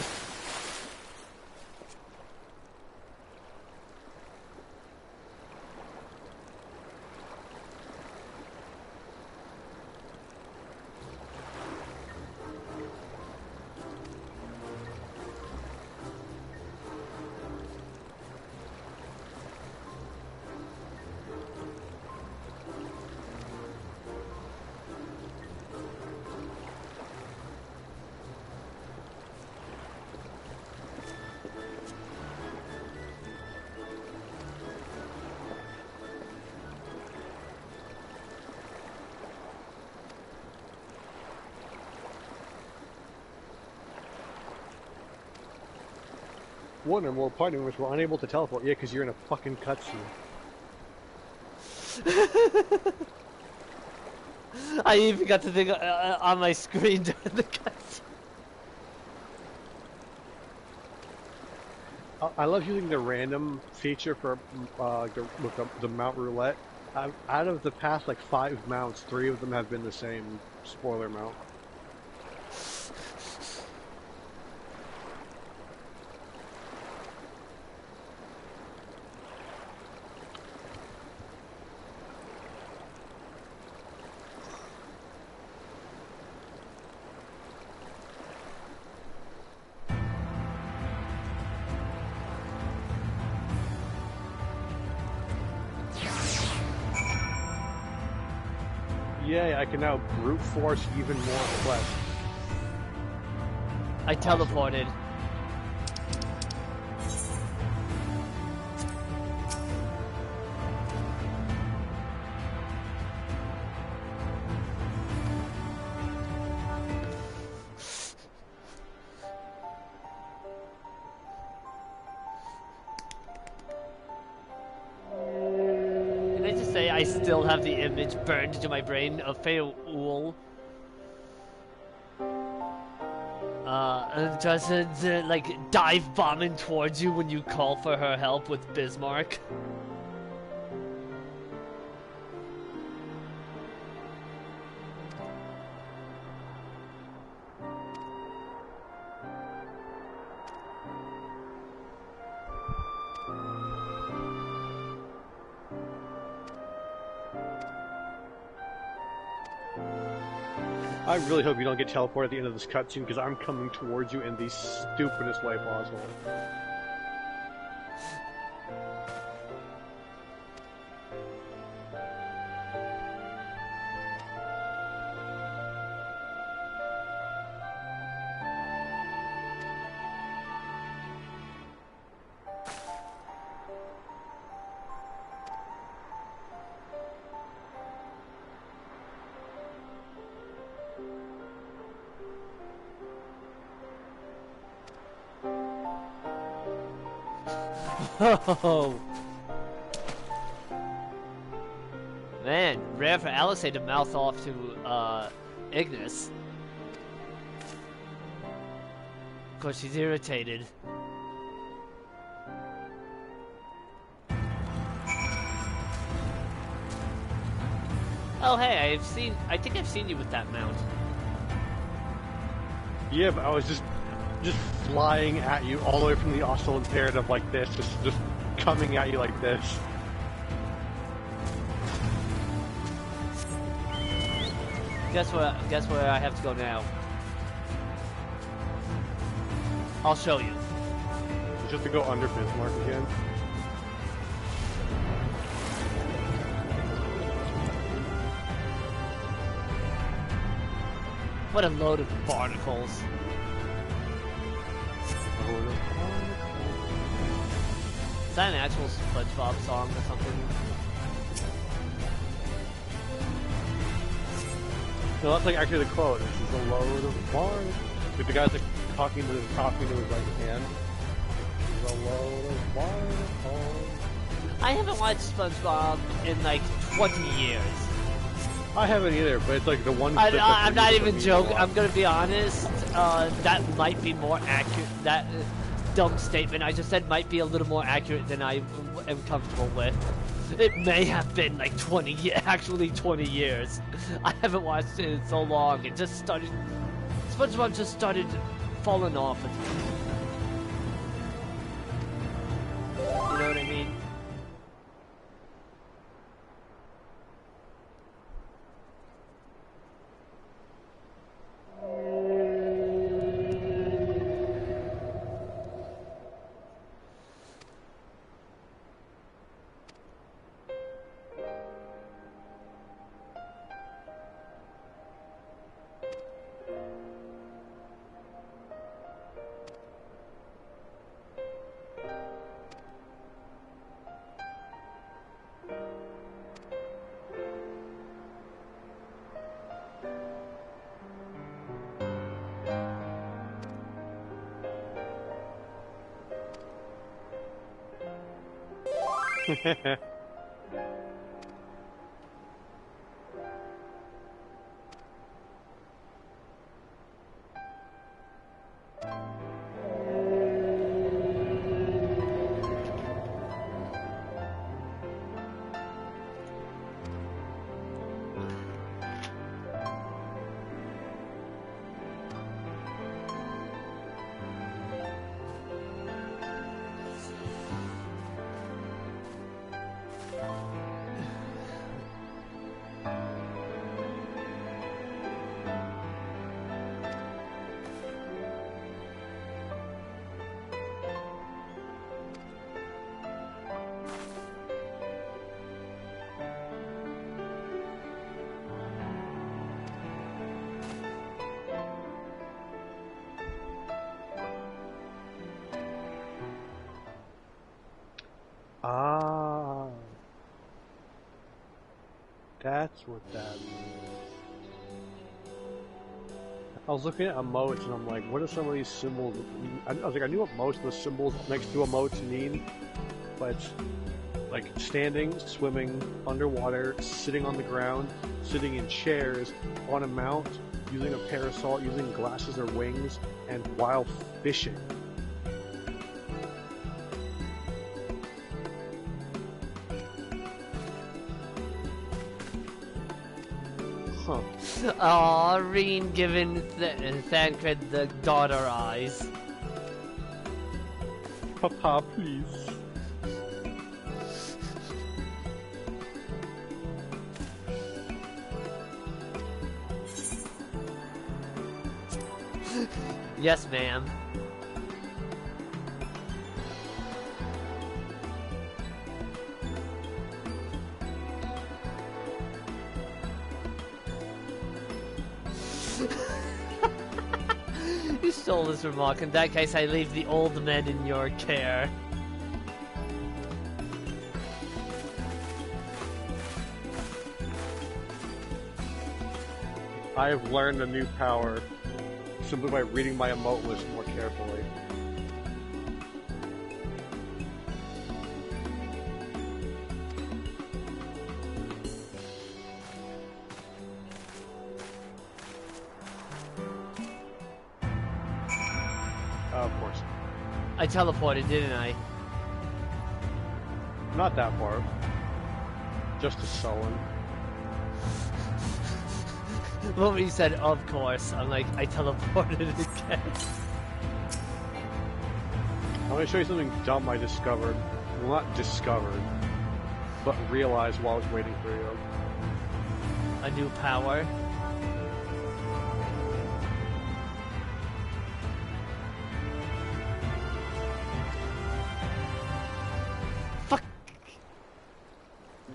One or more party members were unable to teleport. Yeah, because you're in a fucking cutscene. I even got the thing on my screen during the cutscene. I love using the random feature for the mount roulette. Out of the past like 5 mounts, 3 of them have been the same spoiler mount. Yay, I can now brute force even more quests. I teleported. I still have the image burned into my brain of Feul. Just like dive bombing towards you when you call for her help with Bismarck. I really hope you don't get teleported at the end of this cutscene, because I'm coming towards you in the stupidest way possible. Oh man, rare for Alice to mouth off to Ignis. Of course, she's irritated. Oh hey, I think I've seen you with that mount. Yeah, but I was just flying at you all the way from the Ostal Imperative like this, just coming at you like this. Guess where I have to go now? I'll show you. You have to go under Bismarck again. What a load of barnacles. Is that an actual SpongeBob song or something? No, that's like actually the quote. This is a load of barnacles. Like the guy's like talking to his right hand. This is a load of barnacles. I haven't watched SpongeBob in like 20 years. I haven't either, but it's like the one. I'm not even joking. I'm gonna be honest. That might be more accurate. That dumb statement I just said might be a little more accurate than I am comfortable with. It may have been like 20 years, actually 20 years. I haven't watched it in so long. It just started. SpongeBob just started falling off. You know what I mean? Ah, that's what that means. I was looking at emotes and I'm like, what are some of these symbols? I was like, I knew what most of the symbols next to emotes mean, but it's like standing, swimming, underwater, sitting on the ground, sitting in chairs, on a mount, using a parasol, using glasses or wings, and while fishing. Huh. Aw, Reen giving Thancred the daughter eyes. Papa, please. Yes, ma'am. You stole this remark. In that case, I leave the old men in your care. I have learned a new power simply by reading my emote list more carefully. Of course. I teleported, didn't I? Not that far. Just to Sullen. When he said, of course, I'm like, I teleported again. I'm going to show you something dumb I discovered. Well, not discovered, but realized while I was waiting for you. A new power. Fuck!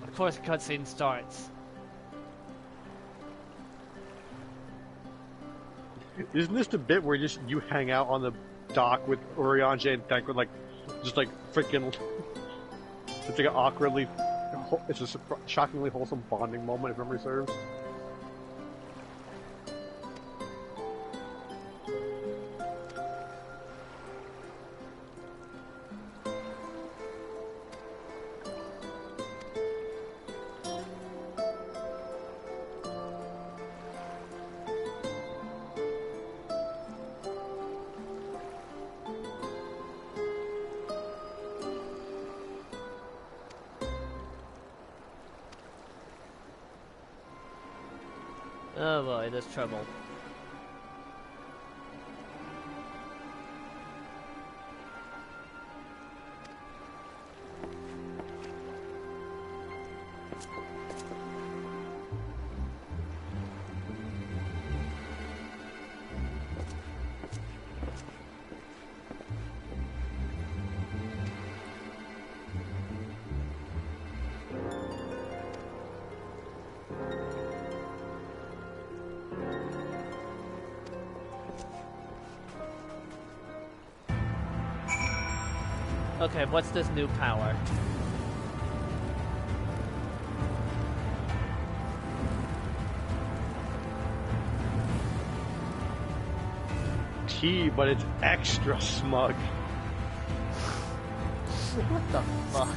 Of course, cutscene starts. Isn't this the bit where you hang out on the dock with Urianger and Thancred, like, just like freaking, it's like an awkwardly, it's a shockingly wholesome bonding moment if memory serves. Oh boy, there's trouble. Okay, what's this new power? T, but it's extra smug. What the fuck?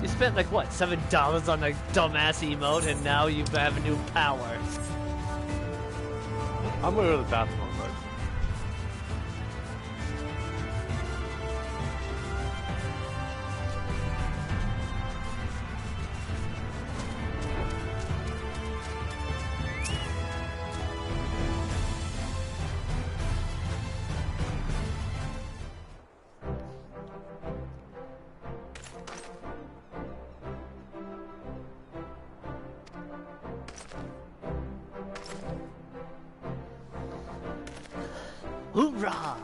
You spent like what, $7 on a dumbass emote, and now you have new powers. I'm gonna go to the bathroom, but. Hoorah!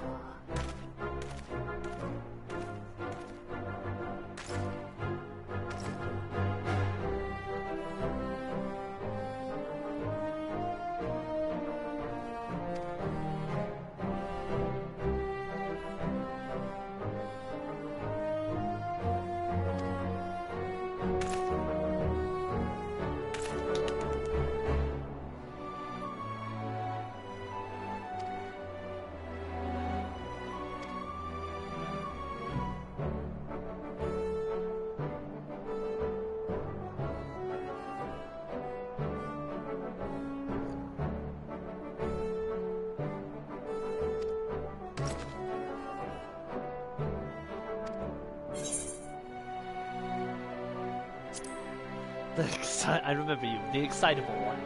I remember you, the excitable one.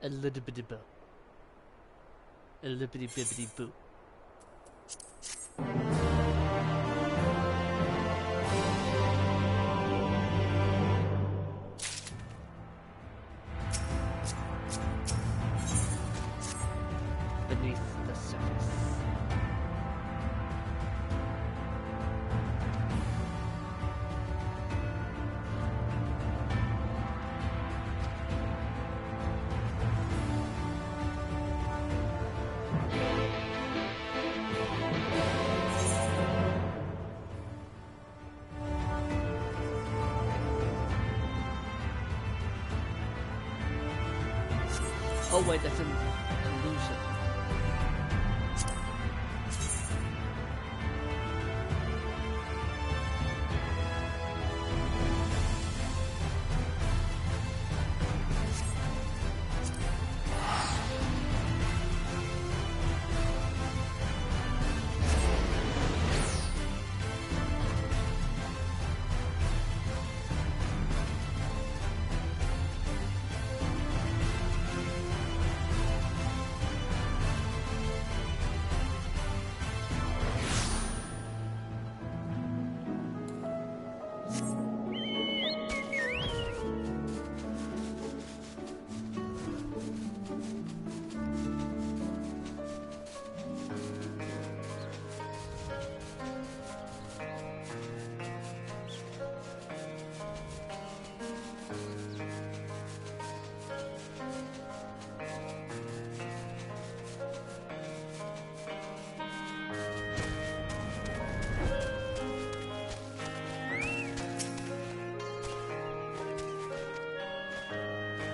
A little bitty boo. A little bitty bibbity boo. Beneath the surface. Oh wait, that's an illusion.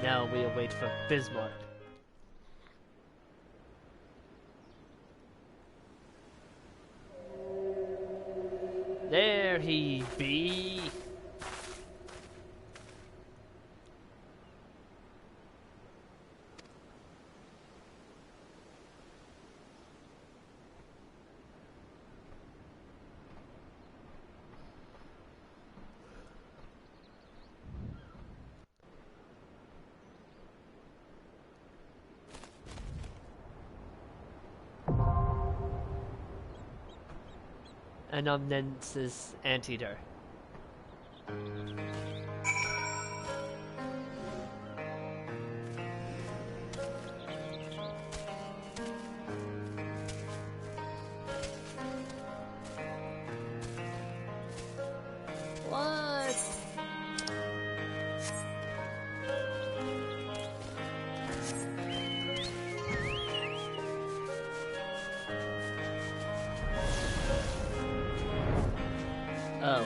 Now we await for Bismarck. There he be. an Omnensis Anteater. What? Oh.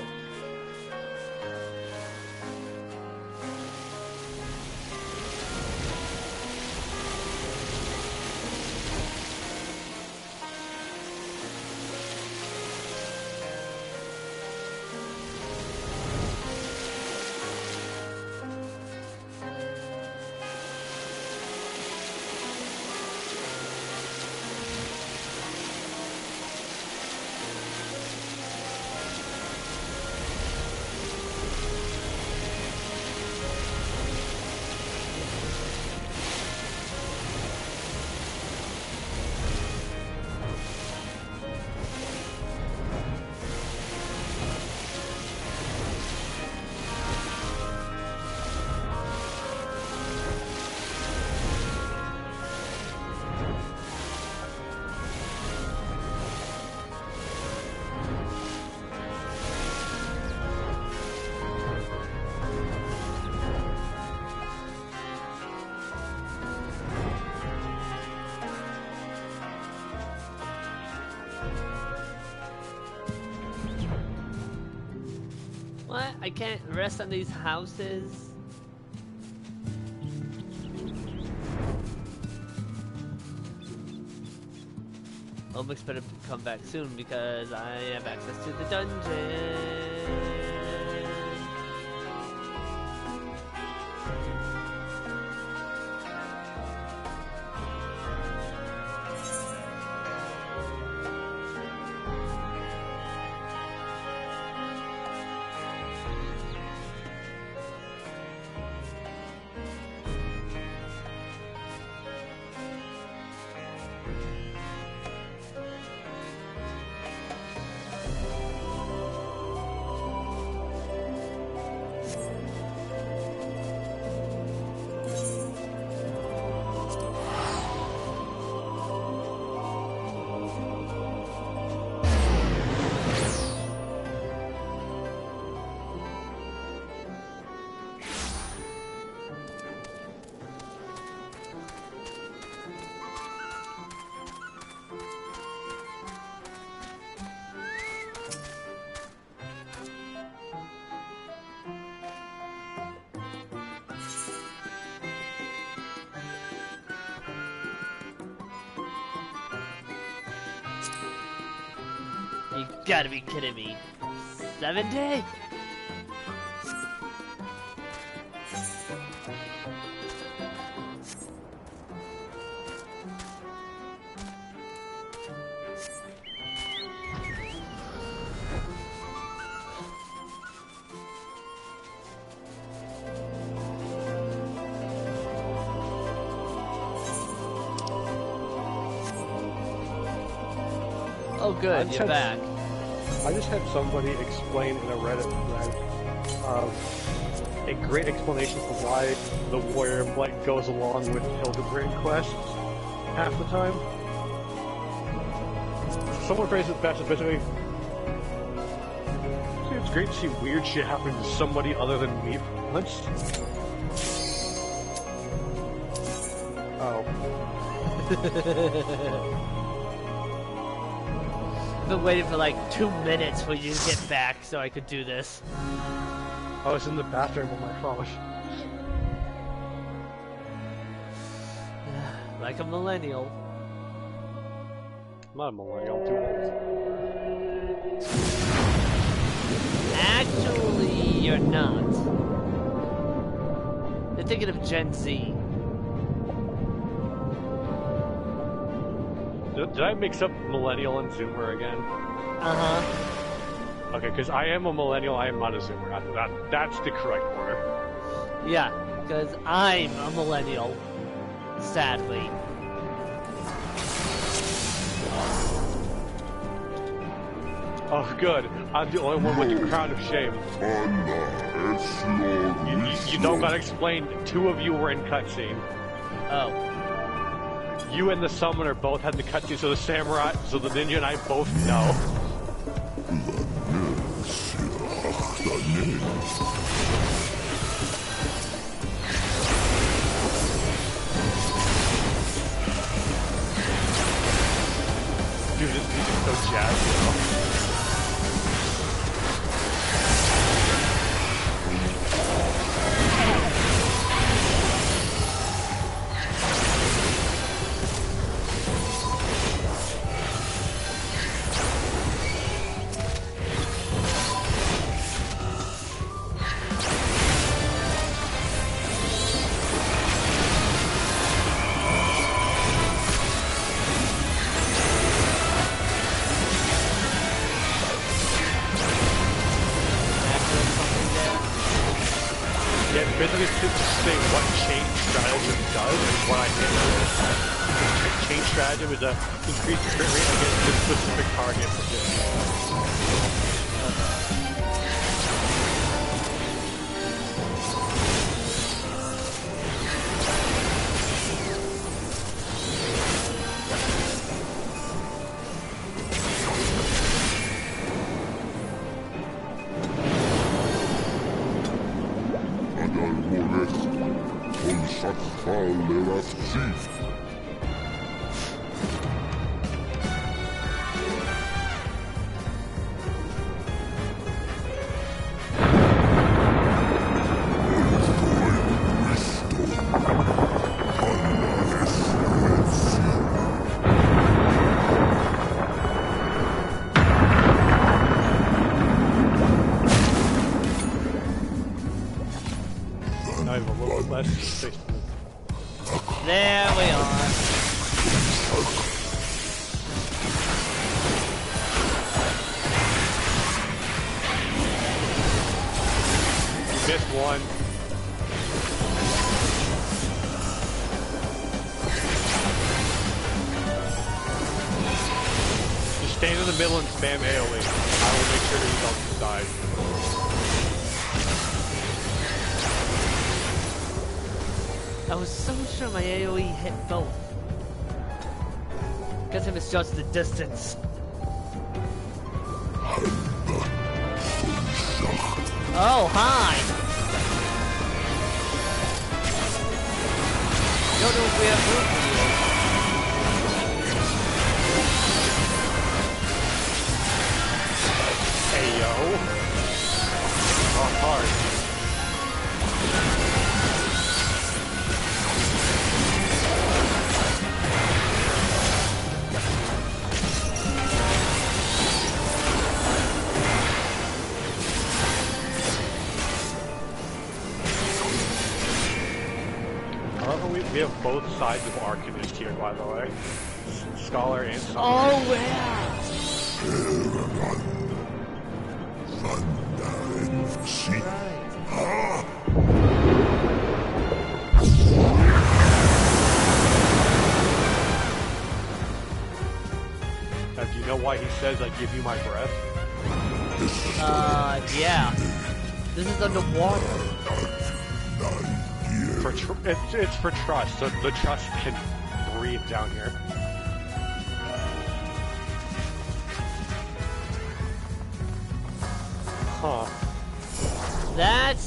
What? I can't rest on these houses? Omix better come back soon because I have access to the dungeon. You gotta be kidding me. 70? Oh good, you're back. I just had somebody explain in a Reddit thread a great explanation for why the Warrior of Light goes along with Hildebrand quests half the time. Someone phrased it best, basically, it's great to see weird shit happen to somebody other than me for once. Oh. I've been waiting for like 2 minutes for you to get back so I could do this. I was in the bathroom on my phone. Like a millennial. I'm not a millennial, I'm too old. Actually, you're not. You're thinking of Gen Z. Did I mix up millennial and zoomer again? Uh-huh. Okay, because I am a millennial, I am not a zoomer. That's the correct order. Yeah, because I'm a millennial. Sadly. Oh, good. I'm the only one with the crown of shame. You don't gotta explain. 2 of you were in cutscene. Oh. You and the summoner both had the cutscene, so the samurai, so the ninja and I both know. Dude, this music's so jazzy. Basically, to say what chain stratagem does and what I think chain stratagem is a increased crit rate against this specific target. There we are. You missed one. Just stand in the middle and spam AoE. I will make sure that you don't die. I was so sure my AoE hit both. Guess it was just the distance. Oh, hi! Don't know if we have room for you. Hey, yo. Oh, hard. We have both sides of Arcanist here, by the way. Scholar and Summoner. Oh, yeah! Now, do you know why he says I give you my breath? Yeah. This is underwater. It's for trust, so the trust can breathe down here. Huh. That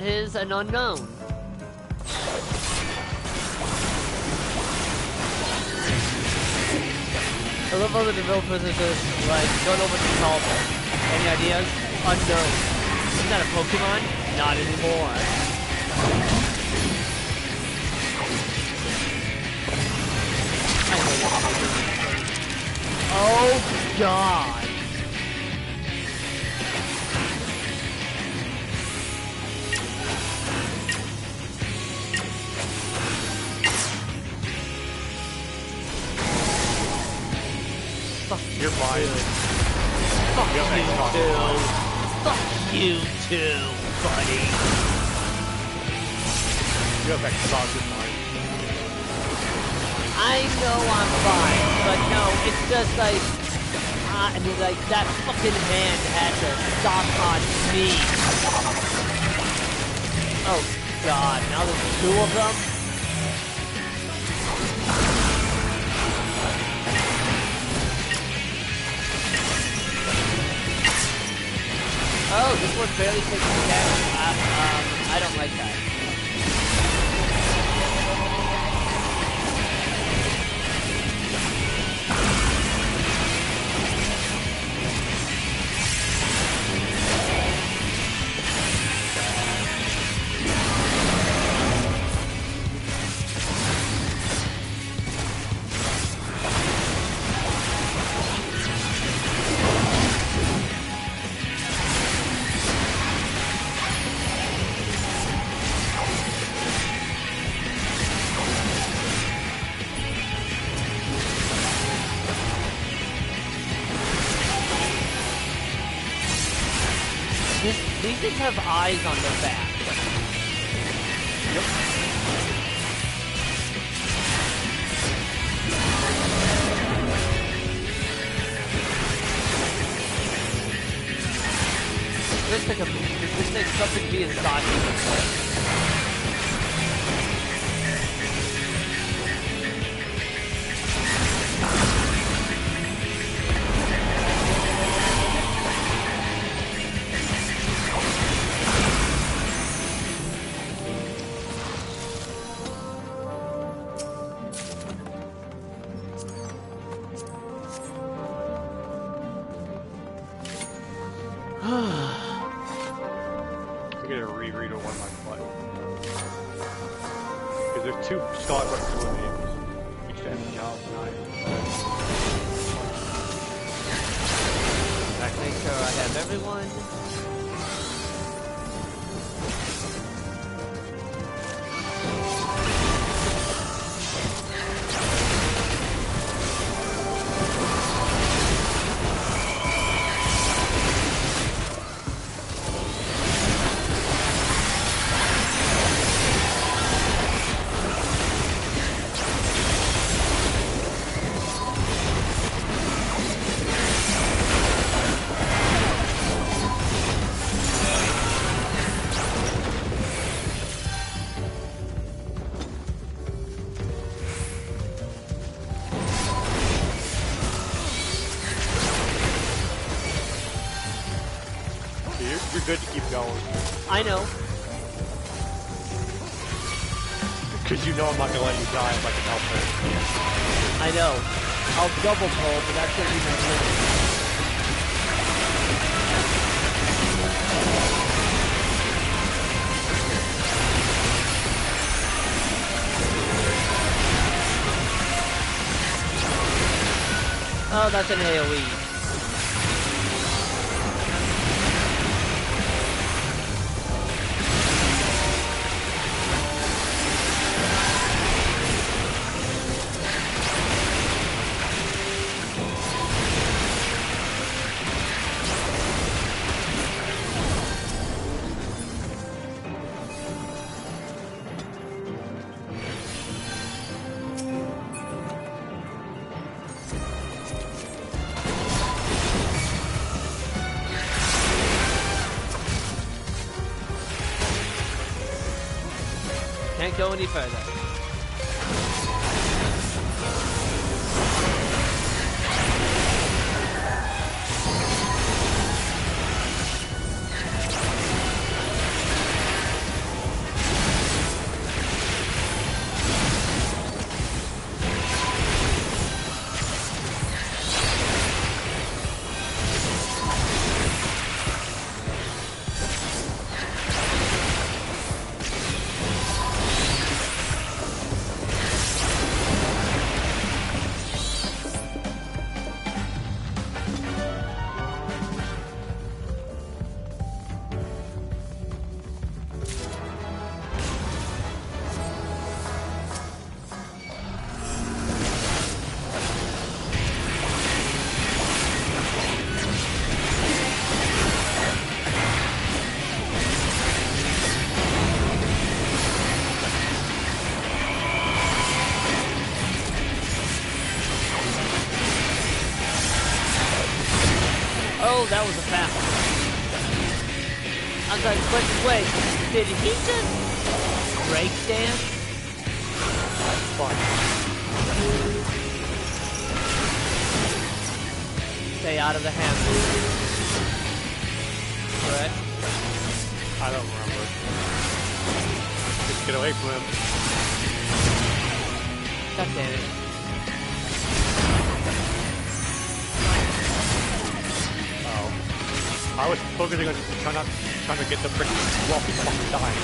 is an unknown. I love how the developers are just, like, don't know what to call them. Any ideas? Unknown. Isn't that a Pokemon? Not anymore. Oh, God. You're fine. Fuck you too. Fuck you too, buddy. You have exhausted mind. I know I'm fine, but no, it's just like And like, that fucking hand had to stop on me. Oh god, now there's two of them? Oh, this one barely takes the damage. I don't like that. These just have eyes on their back. Yep. This thing's something to be inside of. You're good to keep going. I know. Because you know I'm not going to let you die if I can help it. I know. I'll double pull, but that's going to be my limit. Oh, that's an AoE. Can't go any further. Whoa, that was a fast one. I was like, wait, did he just break dance? That's fun. Stay out of the hammer. Correct? I don't remember. Just get away from him. God damn it. Oh. I was focusing on trying to get the freaking swamp fucking dying.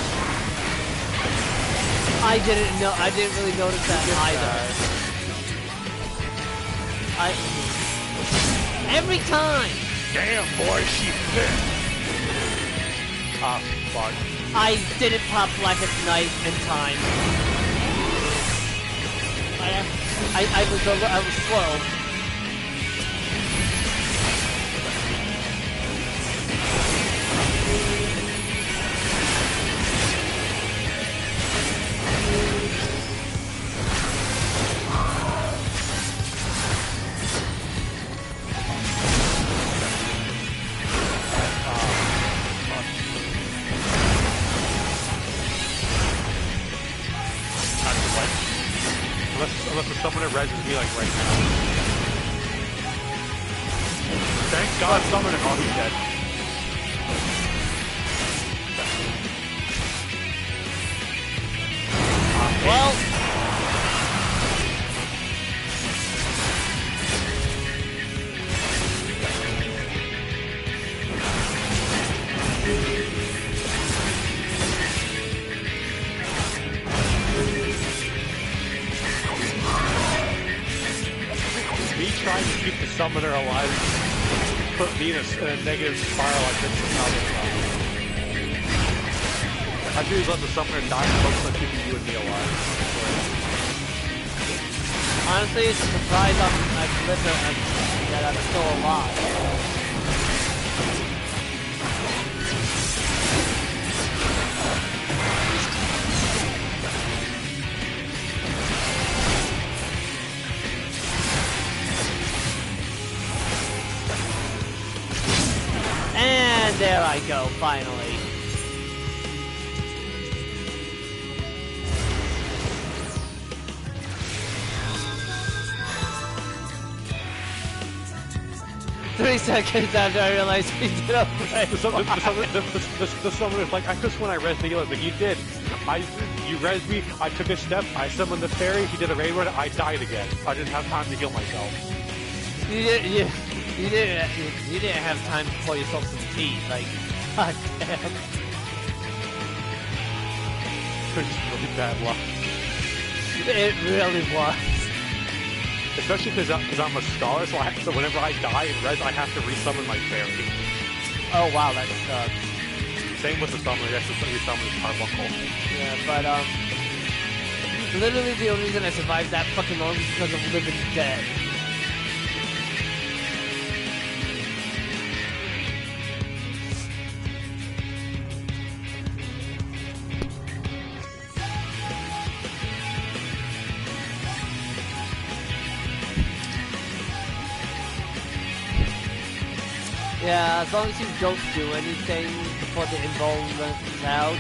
I didn't really notice that either. Every time! Damn, boy, she fit! Ah, fuck. I didn't pop Blackest Night in time. I was slow. Unless the summoner reses me like right now. Thank God summoner. Oh, he's dead. Well, me trying to keep the summoner alive put me in a negative spiral like this for another time. I do let the summoner die and focus on keeping you and me alive. honestly, it's a surprise I'm that I'm still alive. And there I go, finally. Three seconds after I realized he did a play. The summoner's like, I just when I res the healer, but you did. You res me, I took a step, I summoned the fairy, he did a raid run, I died again. I didn't have time to heal myself. You didn't have time to pour yourself some tea, like, god damn. It's really bad luck. It really was. Especially because I'm a scholar, so whenever I die in res, I have to resummon my fairy. Oh wow, that sucks. Same with the summoner, yes, it's resummon his carbuncle. Yeah, but literally the only reason I survived that fucking long was because of living dead. Yeah, as long as you don't do anything before the involvement is out.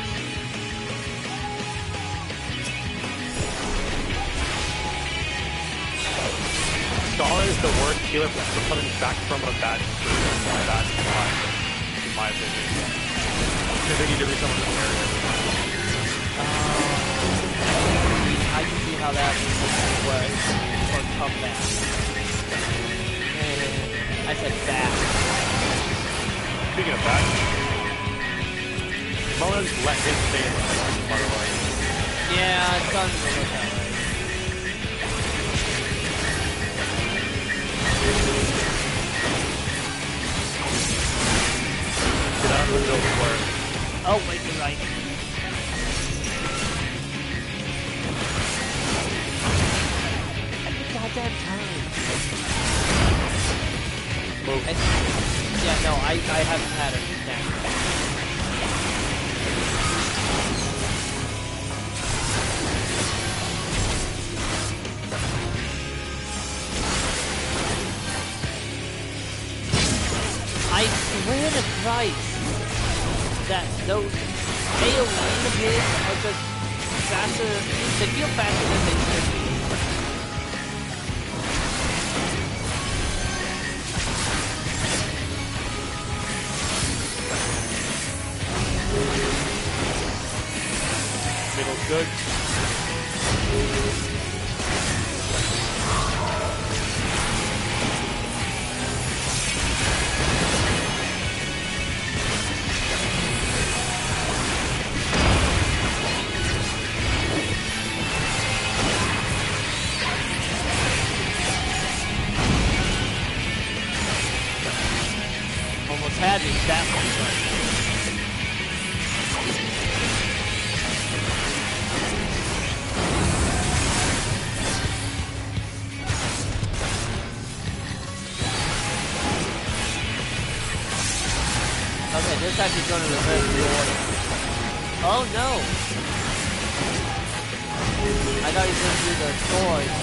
Scholar is the worst healer for coming back from a bad spot, in my opinion. Because they need to resummon the area. I can see how that works for comeback. I said back. Speaking of that, Mullen's let him stay in the fight, by the way. Yeah, it's starting to look that way. Get out of the middle square. Oh, wait, you're right. Every goddamn time. Move. Yeah, no, I haven't had it down. I swear to Christ that those AoEs of his are just faster. They feel faster than they should be. Middle's good. Almost had me that one. Okay, this time he's going to reverse the order. Oh no! I thought he was going to do the sword and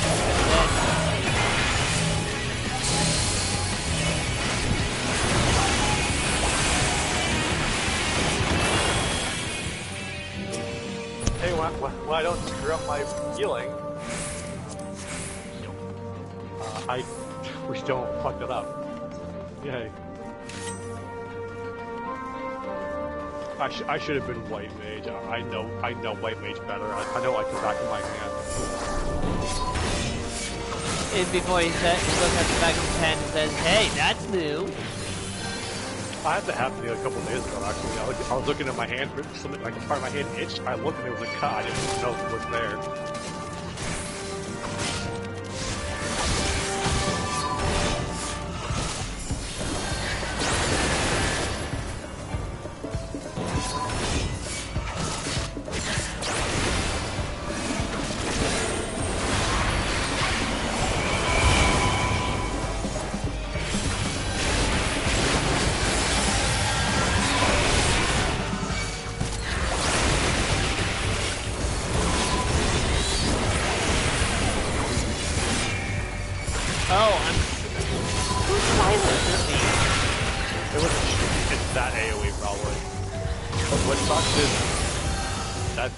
Hey, when I don't screw up my healing, we still don't fuck it up. Yay. I should have been white mage. I know white mage better. I know like the back of my hand. And before he looks at the back of his hand and says, "Hey, that's new." I had that happen to me a couple of days ago. Actually, I was looking at my hand for something like part of my hand itched. I looked and there was a cut. I didn't know it was there.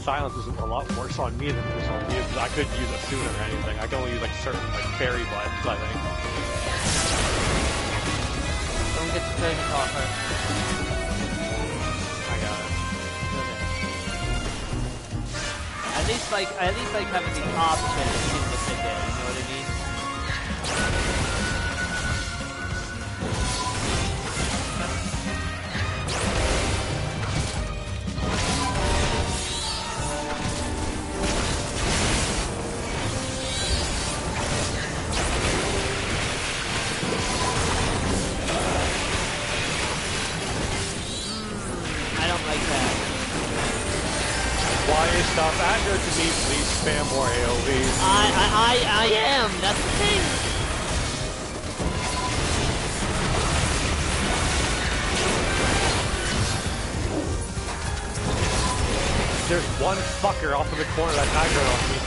Silence is a lot worse on me than it is on you, because I couldn't use it sooner or anything. I can only use like certain like fairy buttons, I think. Don't get the thing off her. I got it. At least like having the option to see what they did, you know what I mean? Stop anger to me, please spam more AoVs. I am, that's the thing. There's one fucker off of the corner that aggroed on me.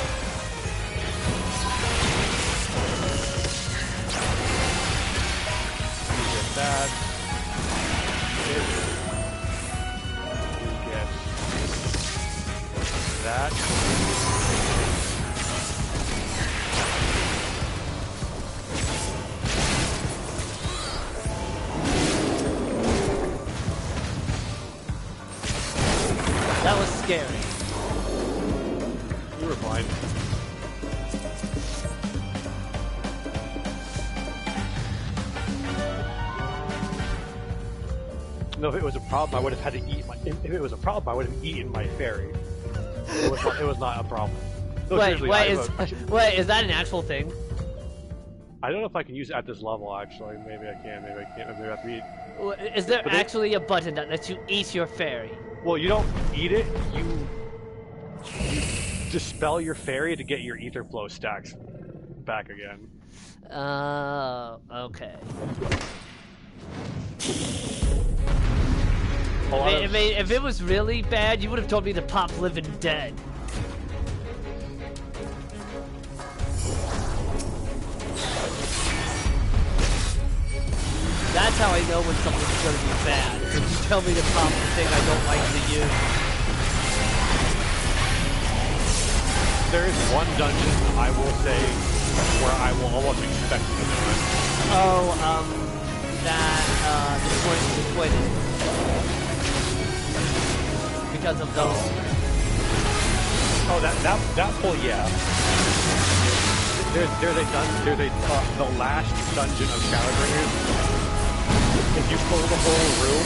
You get that. That. That was scary. You were fine. No, if it was a problem, I would have had to eat my. If it was a problem, I would have eaten my fairy. It was not a problem. No, wait, is that an actual thing? I don't know if I can use it at this level, actually. Maybe I can, maybe I can't. Maybe I have to eat. Is there actually a button that lets you eat your fairy? Well, you don't eat it, you dispel your fairy to get your ether flow stacks back again. Okay. If it was really bad, you would have told me to pop Living Dead. That's That's how I know when something's gonna be bad. If you tell me to pop the thing I don't like to use. There is one dungeon, I will say, where I will almost expect to do it. Oh, the twin. Because of those. Oh, that pull, yeah. There's the last dungeon of Shadowbringers. If you pull the whole room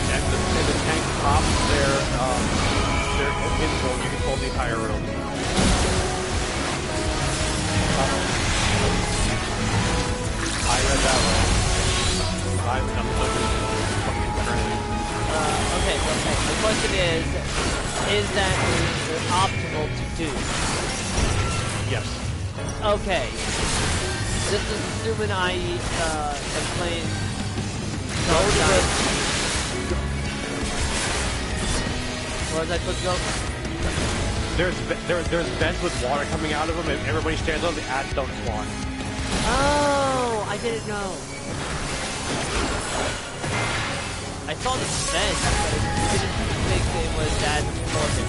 and the tank pops their info, you can pull the entire room. I read that one. I'm fucking currently. Okay. The question is that optimal to do? Yes. Okay. This is assuming I am playing. Where was I supposed to go? There's vents with water coming out of them, and everybody stands on the ads don't spawn. Oh, I didn't know. I saw the vent, but I didn't think it was that important.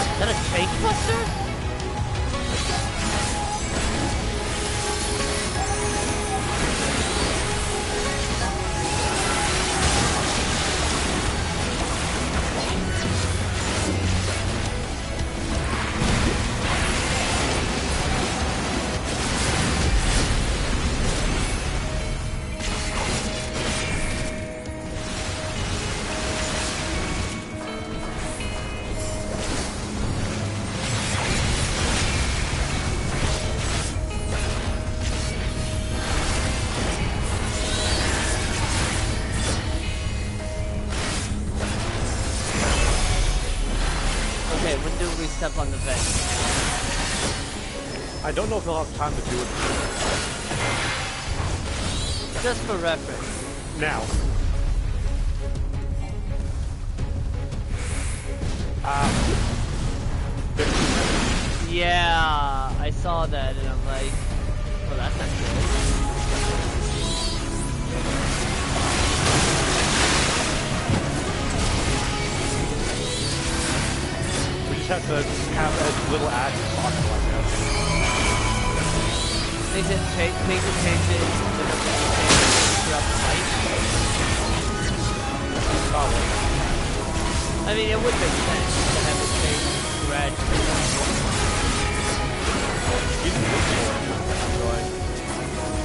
Is that a tank buster? Step on the vent. I don't know if they'll have time to do it. Just for reference. Now. Yeah, I saw that and I'm like, well, that's not good. Have to have as little ads as possible, I guess. Things that change it throughout the fight. Probably. I mean, it would make sense to have it change gradually.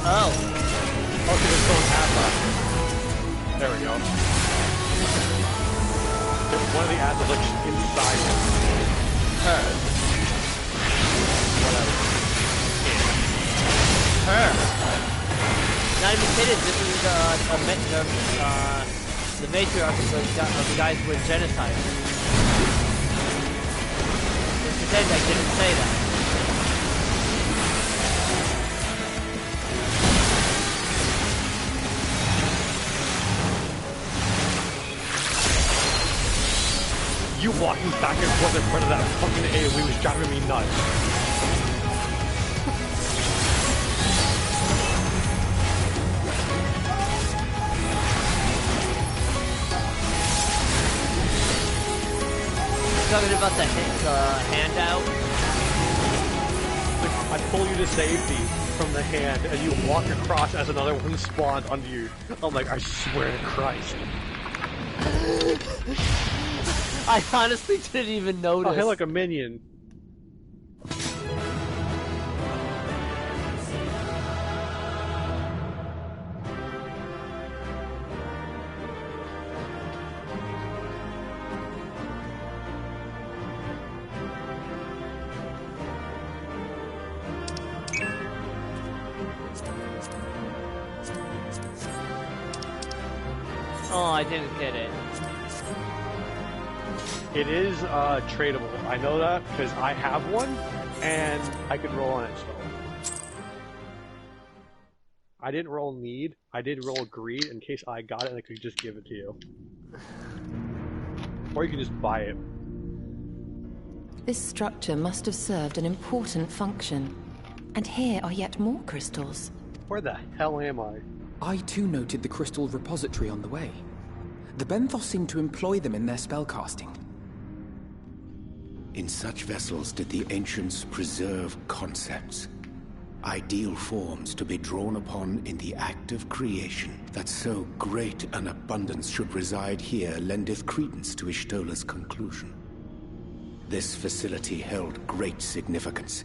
Oh. Okay, there's still an ad left. There we go. One of the ads is like inside her. Whatever. Her. Not even kidding. This is the matriarch of the guys with genocide. Let's pretend I didn't say that. You walking back and forth in front of that fucking AoE was driving me nuts. Talking about the handout? I pull you to safety from the hand, and you walk across as another one spawns under you. I'm like, I swear to Christ. I honestly didn't even notice. I hit like a minion. Oh, I didn't get it. It is tradable. I know that because I have one, and I could roll on it still. I didn't roll need. I did roll greed in case I got it and I could just give it to you. Or you can just buy it. This structure must have served an important function. And here are yet more crystals. Where the hell am I? I too noted the crystal repository on the way. The Benthos seem to employ them in their spellcasting. In such vessels did the ancients preserve concepts, ideal forms to be drawn upon in the act of creation. That so great an abundance should reside here lendeth credence to Ishtola's conclusion. This facility held great significance.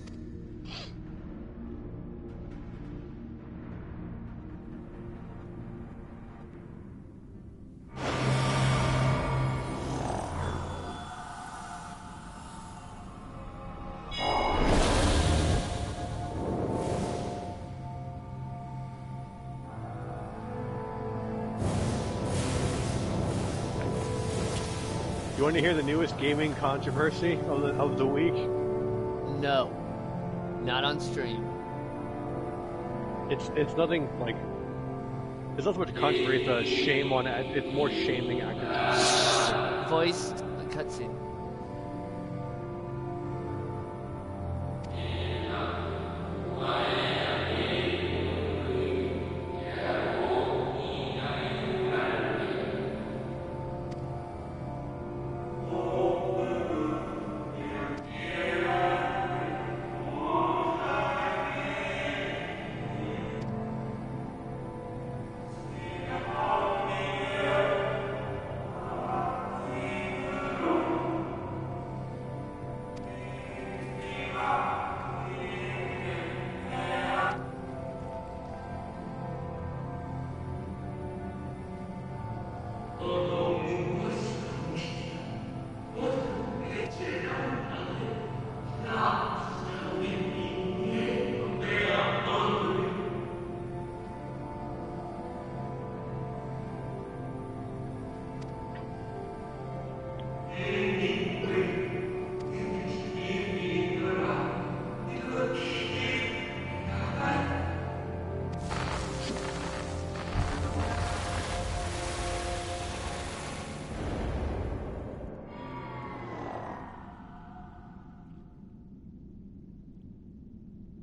You want to hear the newest gaming controversy of the week? No. Not on stream. It's nothing like... It's not so much controversy, it's a shame on... It's more shaming actors. Voiced the cutscene.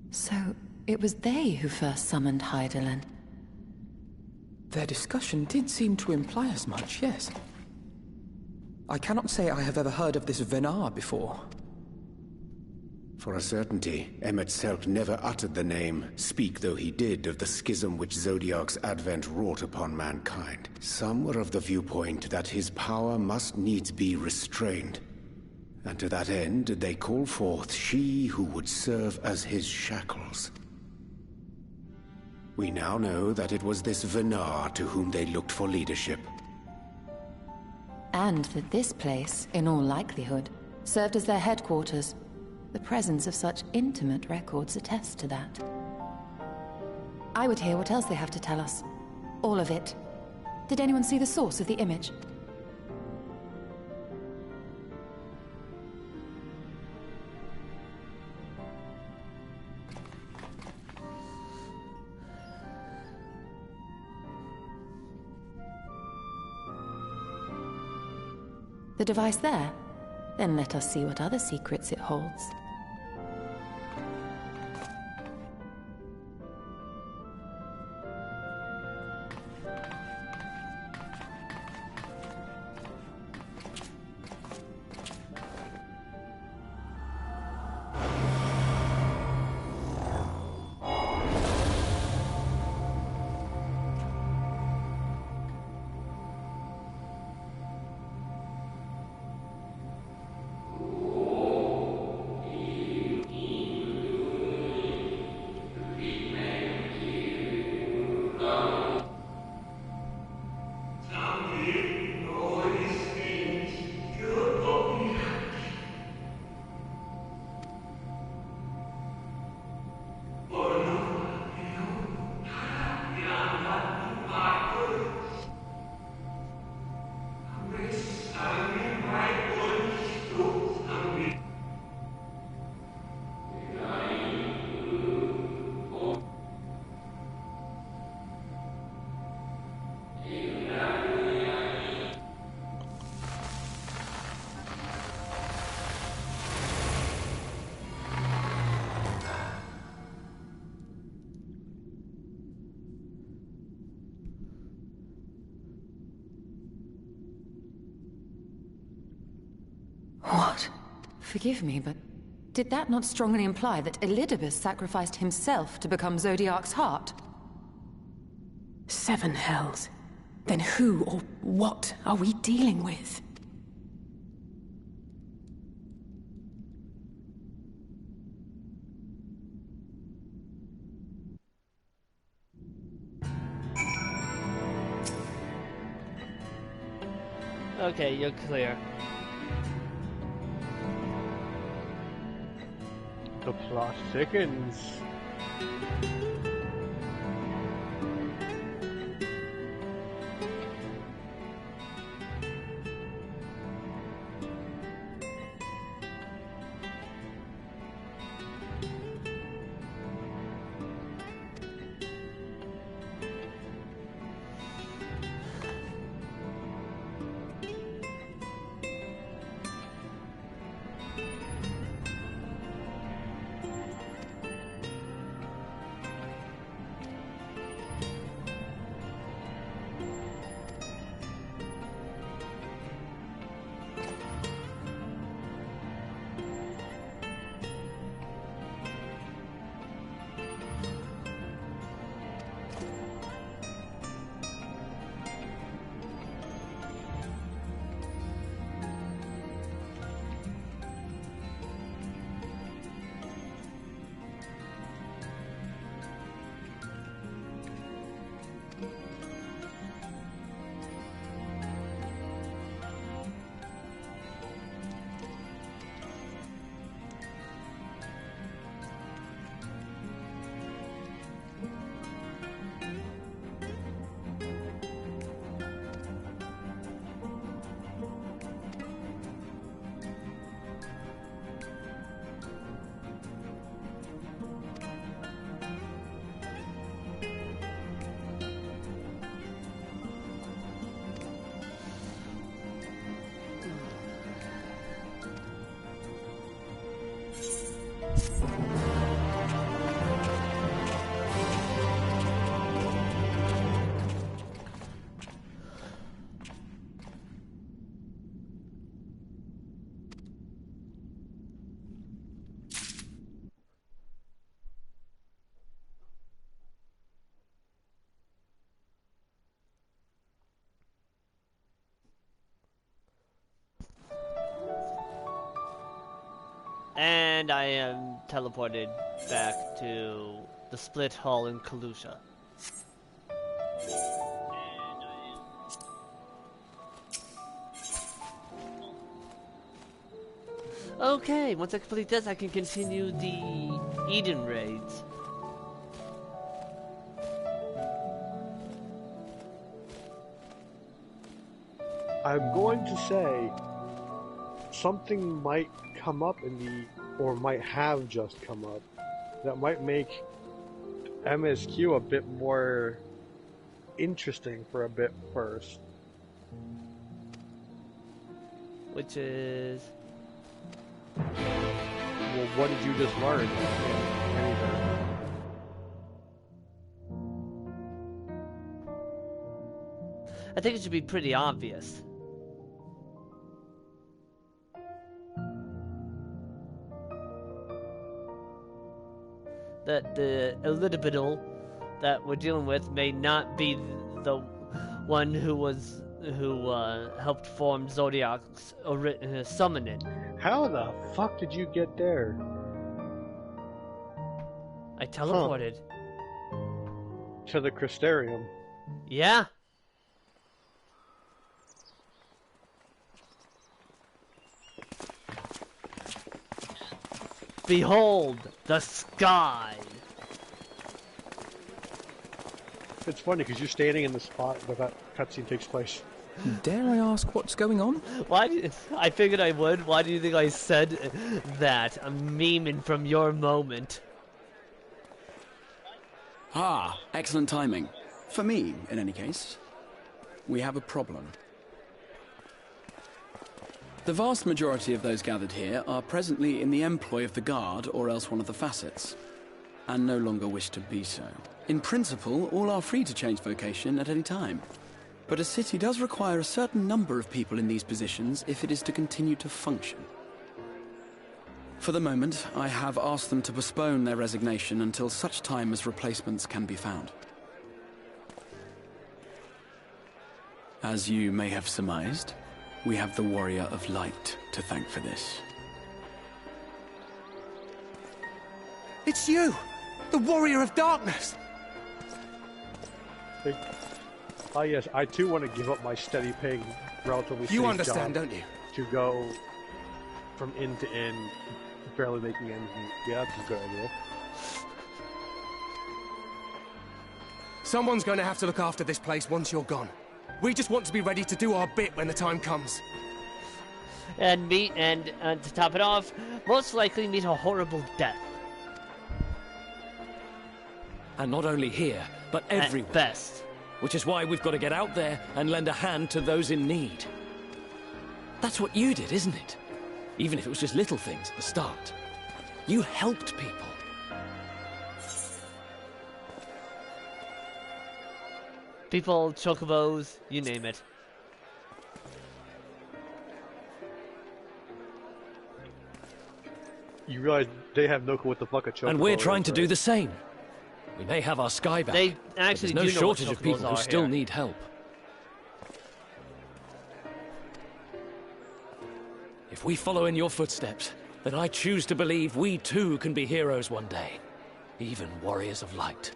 So, it was they who first summoned Hydaelyn. Their discussion did seem to imply as much, yes. I cannot say I have ever heard of this Venar before. For a certainty, Emet-Selch never uttered the name, speak though he did of the schism which Zodiark's advent wrought upon mankind. Some were of the viewpoint that his power must needs be restrained. And to that end did they call forth she who would serve as his shackles. We now know that it was this Venar to whom they looked for leadership. And that this place, in all likelihood, served as their headquarters. The presence of such intimate records attests to that. I would hear what else they have to tell us. All of it. Did anyone see the source of the image? The device there? Then let us see what other secrets it holds. Forgive me, but did that not strongly imply that Elidibus sacrificed himself to become Zodiark's heart? 7 hells. Then who or what are we dealing with? Okay, you're clear. The plot thickens. And I am teleported back to the split hull in Kalusha. Okay, once I complete this, I can continue the Eden raids. I'm going to say something might come up in the, or might have just come up, that might make MSQ a bit more interesting for a bit first. Which is... Well, what did you just learn? I think it should be pretty obvious. That the Elidibidal that we're dealing with may not be the one who helped form Zodiac's summoning. How the fuck did you get there? I teleported. To the Crystarium. Yeah. Behold the sky. It's funny because you're standing in the spot where that cutscene takes place. Dare I ask what's going on? I figured I would. Why do you think I said that? I'm memeing from your moment. Ah, excellent timing. For me, in any case. We have a problem. The vast majority of those gathered here are presently in the employ of the Guard or else one of the facets, and no longer wish to be so. In principle, all are free to change vocation at any time. But a city does require a certain number of people in these positions if it is to continue to function. For the moment, I have asked them to postpone their resignation until such time as replacements can be found. As you may have surmised, we have the Warrior of Light to thank for this. It's you! The Warrior of Darkness! Ah, yes, I too want to give up my steady paying, relatively You safe understand, job don't you? to go from inn to inn, barely making ends meet. Yeah, that's a good idea. Someone's going to have to look after this place once you're gone. We just want to be ready to do our bit when the time comes. And to top it off, most likely meet a horrible death. And not only here, but everywhere. At best. Which is why we've got to get out there and lend a hand to those in need. That's what you did, isn't it? Even if it was just little things at the start. You helped people. People, chocobos, you name it. You realize they have no clue what the fuck a chocobo is, And we're trying to right? do the same. We may have our sky back. They actually but there's do no know what shortage of chocobos people who are still here. need help. If we follow in your footsteps, then I choose to believe we too can be heroes one day. Even warriors of light.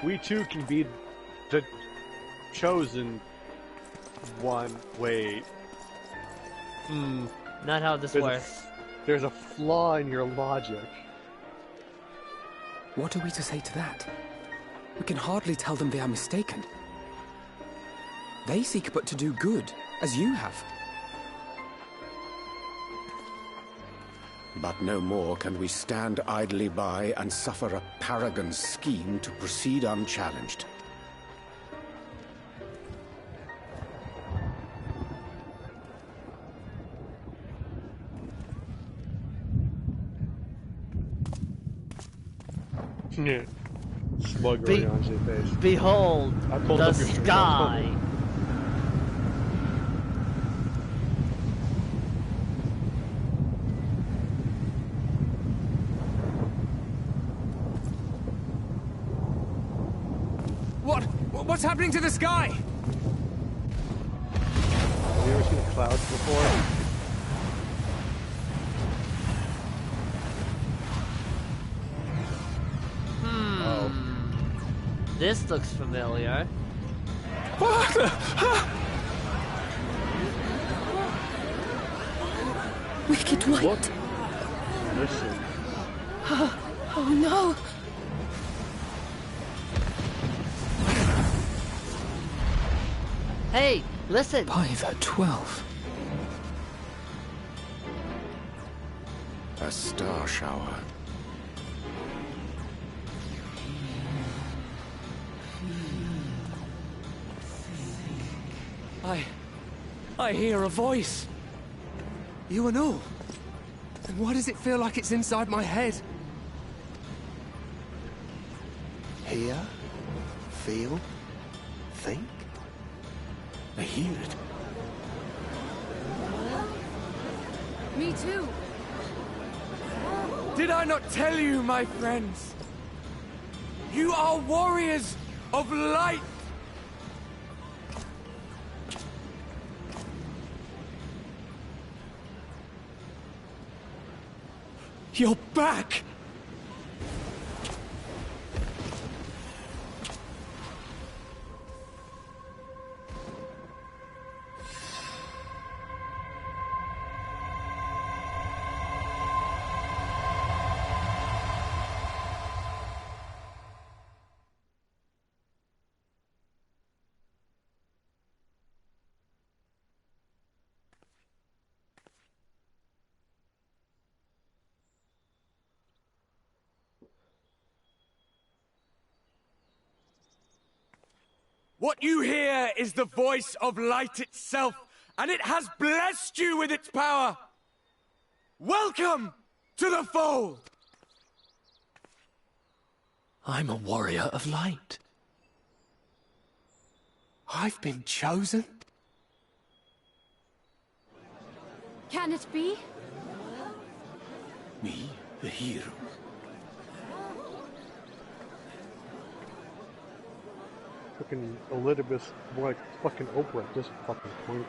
We too can be the chosen one. Wait. Not how this works. There's a flaw in your logic. What are we to say to that? We can hardly tell them they are mistaken. They seek but to do good, as you have. But no more can we stand idly by and suffer a paragon's scheme to proceed unchallenged. Yeah. Smug going on your face. Behold I pulled the up your stream. sky. What's happening to the sky? Have you ever seen clouds before? This looks familiar. Wicked White. What? Listen. Oh no! Hey, listen! By the 12. A star shower. I hear a voice. You and all? And why does it feel like it's inside my head? Hear? Feel? Think? I hear it. Me too. Did I not tell you, my friends? You are warriors of light! You're back! What you hear is the voice of light itself, and it has blessed you with its power. Welcome to the fold! I'm a warrior of light. I've been chosen? Can it be? Me, a hero? Fucking Elizabeth, more like fucking Oprah at this fucking point.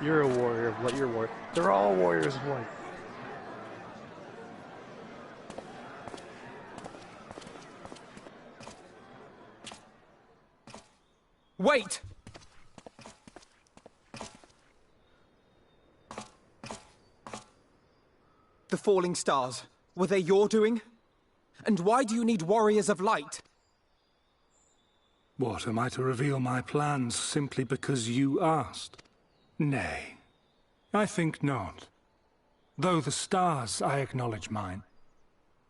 You're a warrior of light, you're a warrior. They're all warriors of light. Wait! The falling stars, were they your doing? And why do you need warriors of light? What, am I to reveal my plans simply because you asked? Nay, I think not. Though the stars, I acknowledge mine.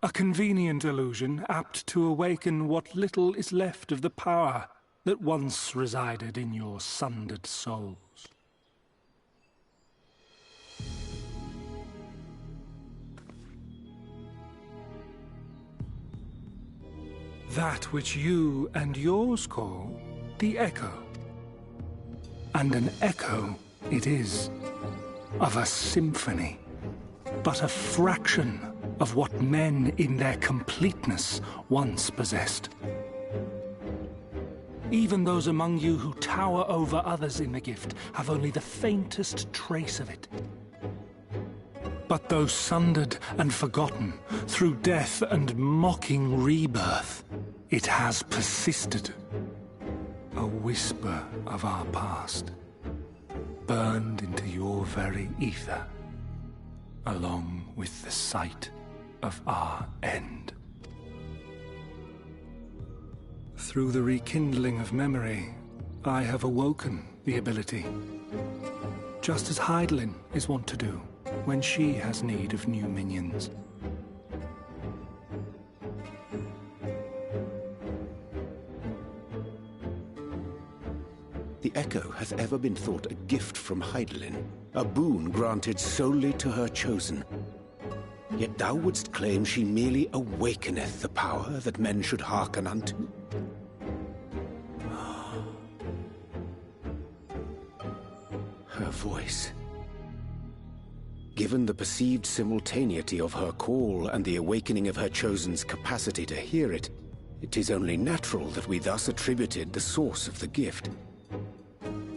A convenient illusion, apt to awaken what little is left of the power that once resided in your sundered souls. That which you and yours call the echo. And an echo it is, of a symphony, but a fraction of what men in their completeness once possessed. Even those among you who tower over others in the gift have only the faintest trace of it. But though sundered and forgotten through death and mocking rebirth, it has persisted. A whisper of our past, burned into your very ether, along with the sight of our end. Through the rekindling of memory, I have awoken the ability, just as Hydaelyn is wont to do when she has need of new minions. The Echo hath ever been thought a gift from Hydaelyn, a boon granted solely to her chosen. Yet thou wouldst claim she merely awakeneth the power that men should hearken unto? Her voice. Given the perceived simultaneity of her call and the awakening of her chosen's capacity to hear it, it is only natural that we thus attributed the source of the gift.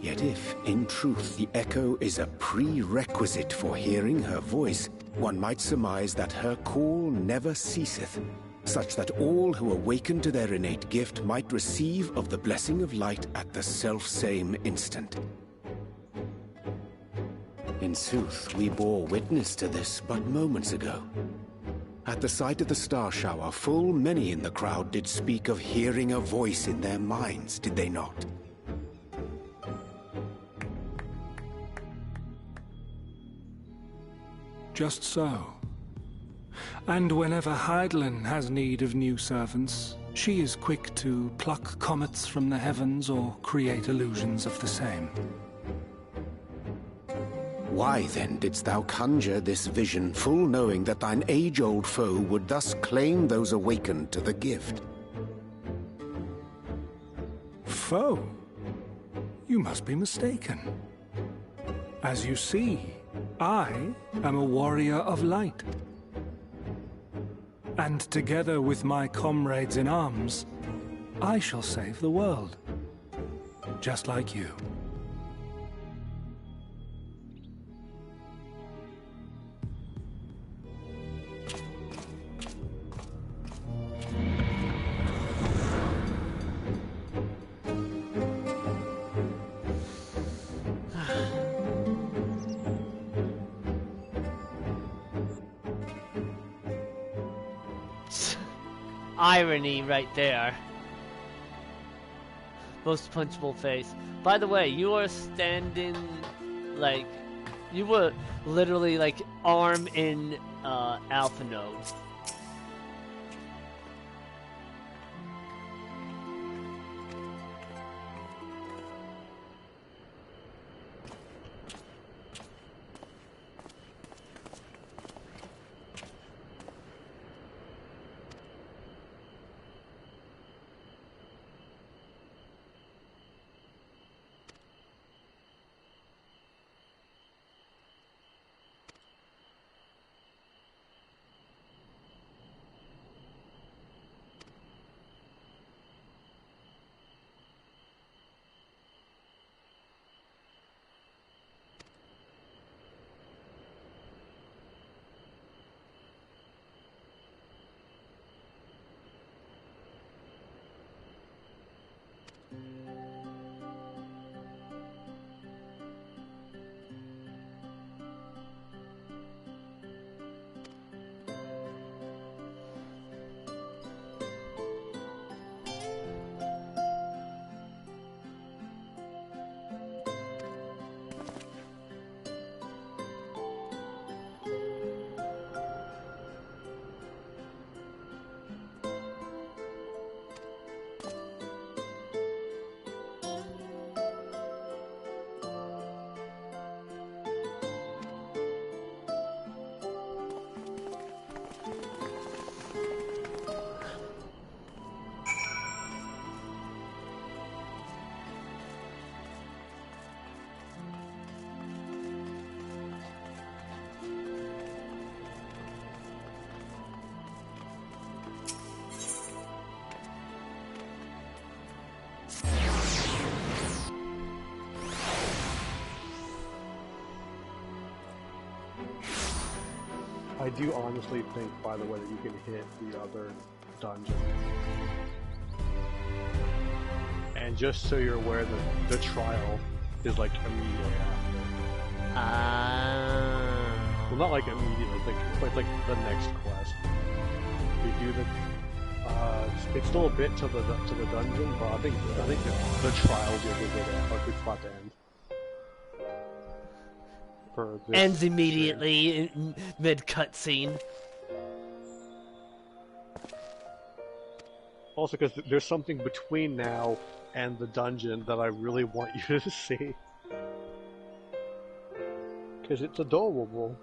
Yet if, in truth, the echo is a prerequisite for hearing her voice, one might surmise that her call never ceaseth, such that all who awaken to their innate gift might receive of the blessing of light at the self-same instant. In sooth, we bore witness to this but moments ago. At the sight of the star shower, full many in the crowd did speak of hearing a voice in their minds, did they not? Just so. And whenever Hydaelyn has need of new servants, she is quick to pluck comets from the heavens or create illusions of the same. Why then didst thou conjure this vision, full knowing that thine age-old foe would thus claim those awakened to the gift? Foe? You must be mistaken. As you see, I am a warrior of light. And together with my comrades in arms, I shall save the world. Just like you. Irony right there. Most punchable face. By the way, you are standing like you were literally like arm in alpha node. I do honestly think, by the way, that you can hit the other dungeon. And just so you're aware, the trial is like immediately after. Well, not like immediately, it's like the next quest. You do the. It's still a bit to the dungeon, but I think the trial will be a good spot to end. For this ends immediately in mid cutscene. Also, because there's something between now and the dungeon that I really want you to see. Because it's adorable.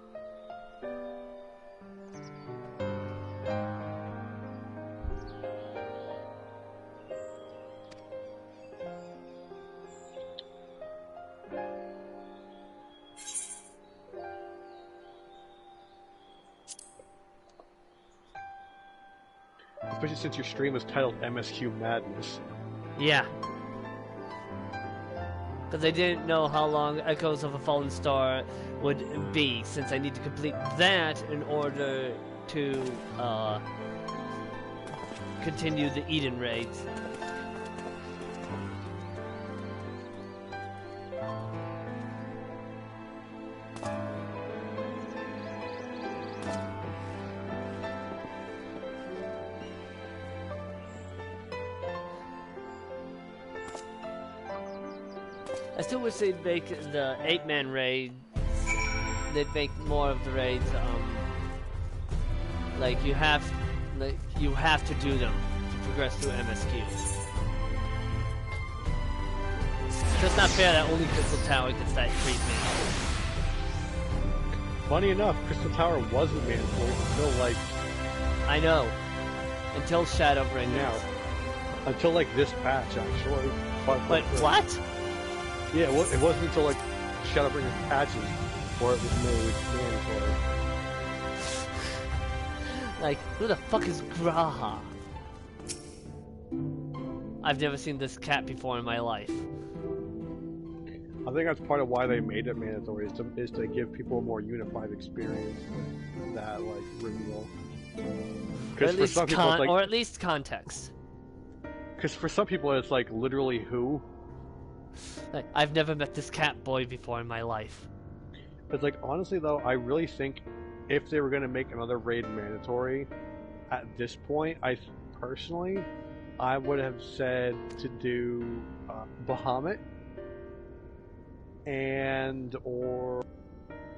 Especially since your stream is titled MSQ Madness. Yeah. Because I didn't know how long Echoes of a Fallen Star would be, since I need to complete that in order to continue the Eden raids. I still wish they'd make the 8-man raids. They'd make more of the raids. Like you have to do them to progress through MSQ. It's just not fair that only Crystal Tower gets that treatment. Funny enough, Crystal Tower wasn't mandatory until like. I know. Until Shadowbringers. Yeah. Until like this patch, actually. Wait, what? Yeah, it wasn't until like Shadowbringers patches where it was made mandatory. Like, who the fuck is Graha? I've never seen this cat before in my life. I think that's part of why they made it mandatory, is to give people a more unified experience with that like reveal. Or at least context. Because for some people it's like literally who. Like, I've never met this cat boy before in my life. It's like, honestly though, I really think if they were going to make another raid mandatory at this point, personally, I would have said to do Bahamut and or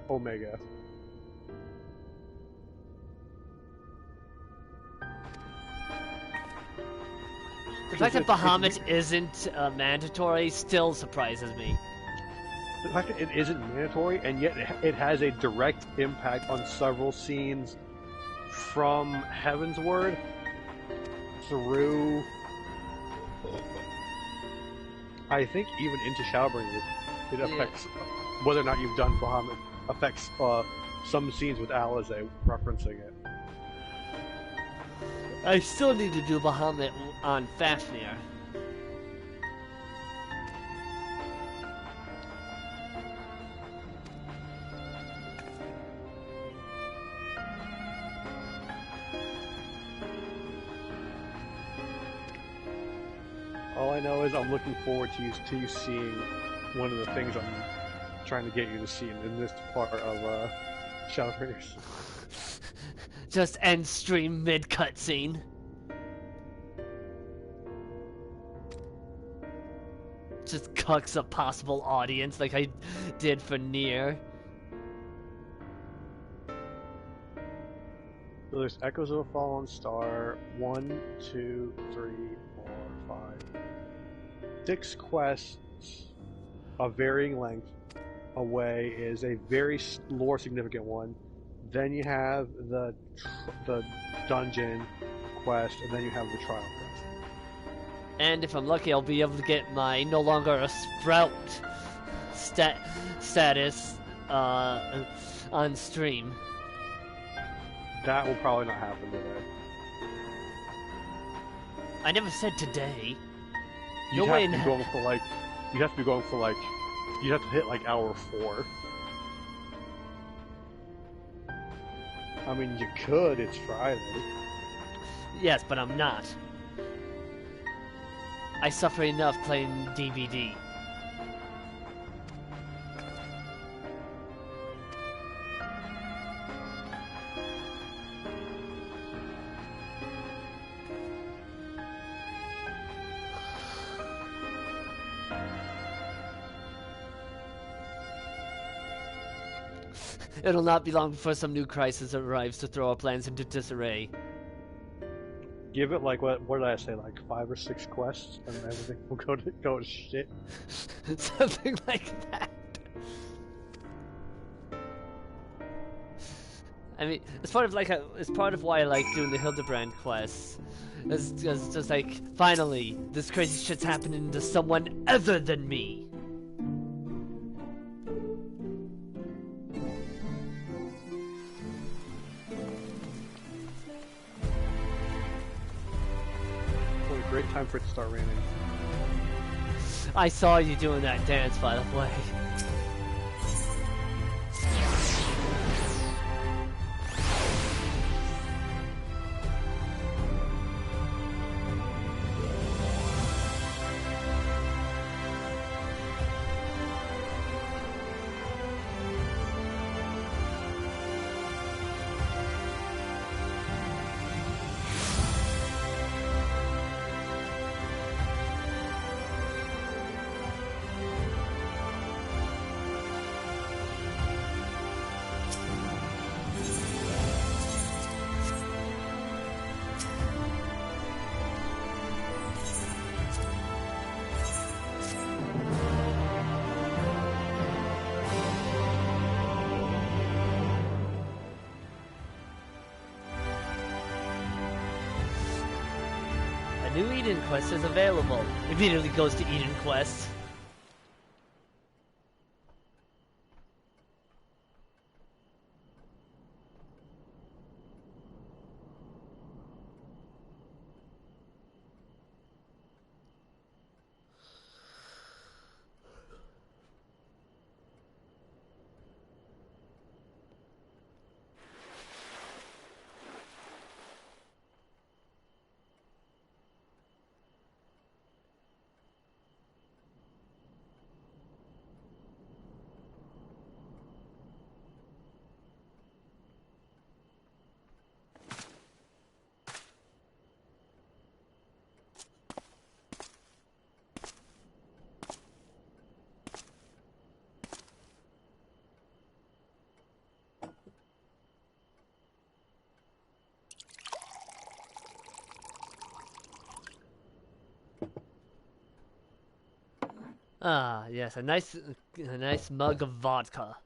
Omega. The fact that Bahamut isn't mandatory still surprises me. The fact that it isn't mandatory, and yet it has a direct impact on several scenes from Heavensward through, I think, even into Shadowbringers. It affects whether or not you've done Bahamut. Affects some scenes with Alize referencing it. I still need to do Bahamut on Fafnir. All I know is I'm looking forward to you seeing one of the things I'm trying to get you to see in this part of Shadowbringers. Just end stream mid cutscene. Just cucks a possible audience like I did for Nier. So there's Echoes of a Fallen Star. 1, 2, 3, 4, 5, 6 quests of varying length away is a very lore significant one. Then you have the dungeon quest, and then you have the trial quest. And if I'm lucky, I'll be able to get my no longer a sprout status on stream. That will probably not happen today. I never said today. You'd have to be going for like. You'd have to be going for like. You'd have to hit like hour 4. I mean, you could. It's Friday. Yes, but I'm not. I suffer enough playing DVD. It'll not be long before some new crisis arrives to throw our plans into disarray. Give it like what did I say? Like 5 or 6 quests, and everything will go to shit. Something like that. I mean, it's part of why I like doing the Hildebrand quests. It's just like, finally, this crazy shit's happening to someone other than me. Great time for it to start raining. I saw you doing that dance, by the way. A new Eden quest is available. Immediately goes to Eden quest. Ah, yes, a nice mug of vodka.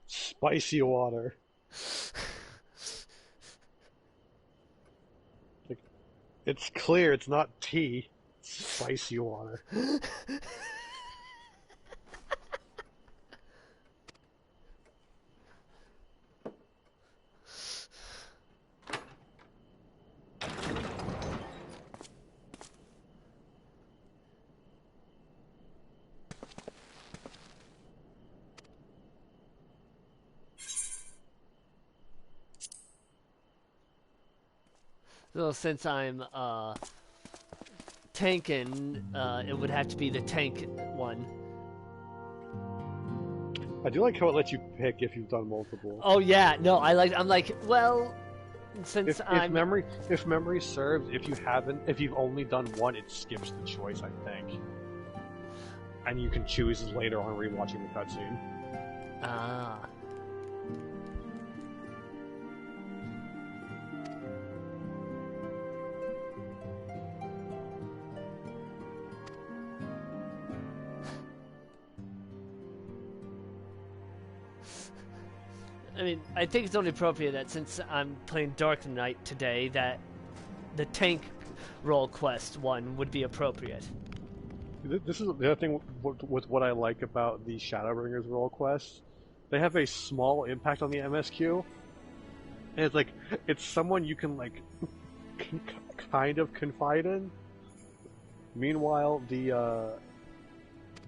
Spicy water. Like, it's clear it's not tea. It's spicy water. So since I'm tanking, it would have to be the tank one. I do like how it lets you pick if you've done multiple. Oh yeah, no, I'm like, well, since if memory serves, if you've only done one, it skips the choice, I think. And you can choose later on rewatching the cutscene. Ah. I mean, I think it's only appropriate that since I'm playing Dark Knight today, that the tank role quest one would be appropriate. This is the other thing with what I like about the Shadowbringers role quests. They have a small impact on the MSQ, and it's like it's someone you can like kind of confide in. Meanwhile, the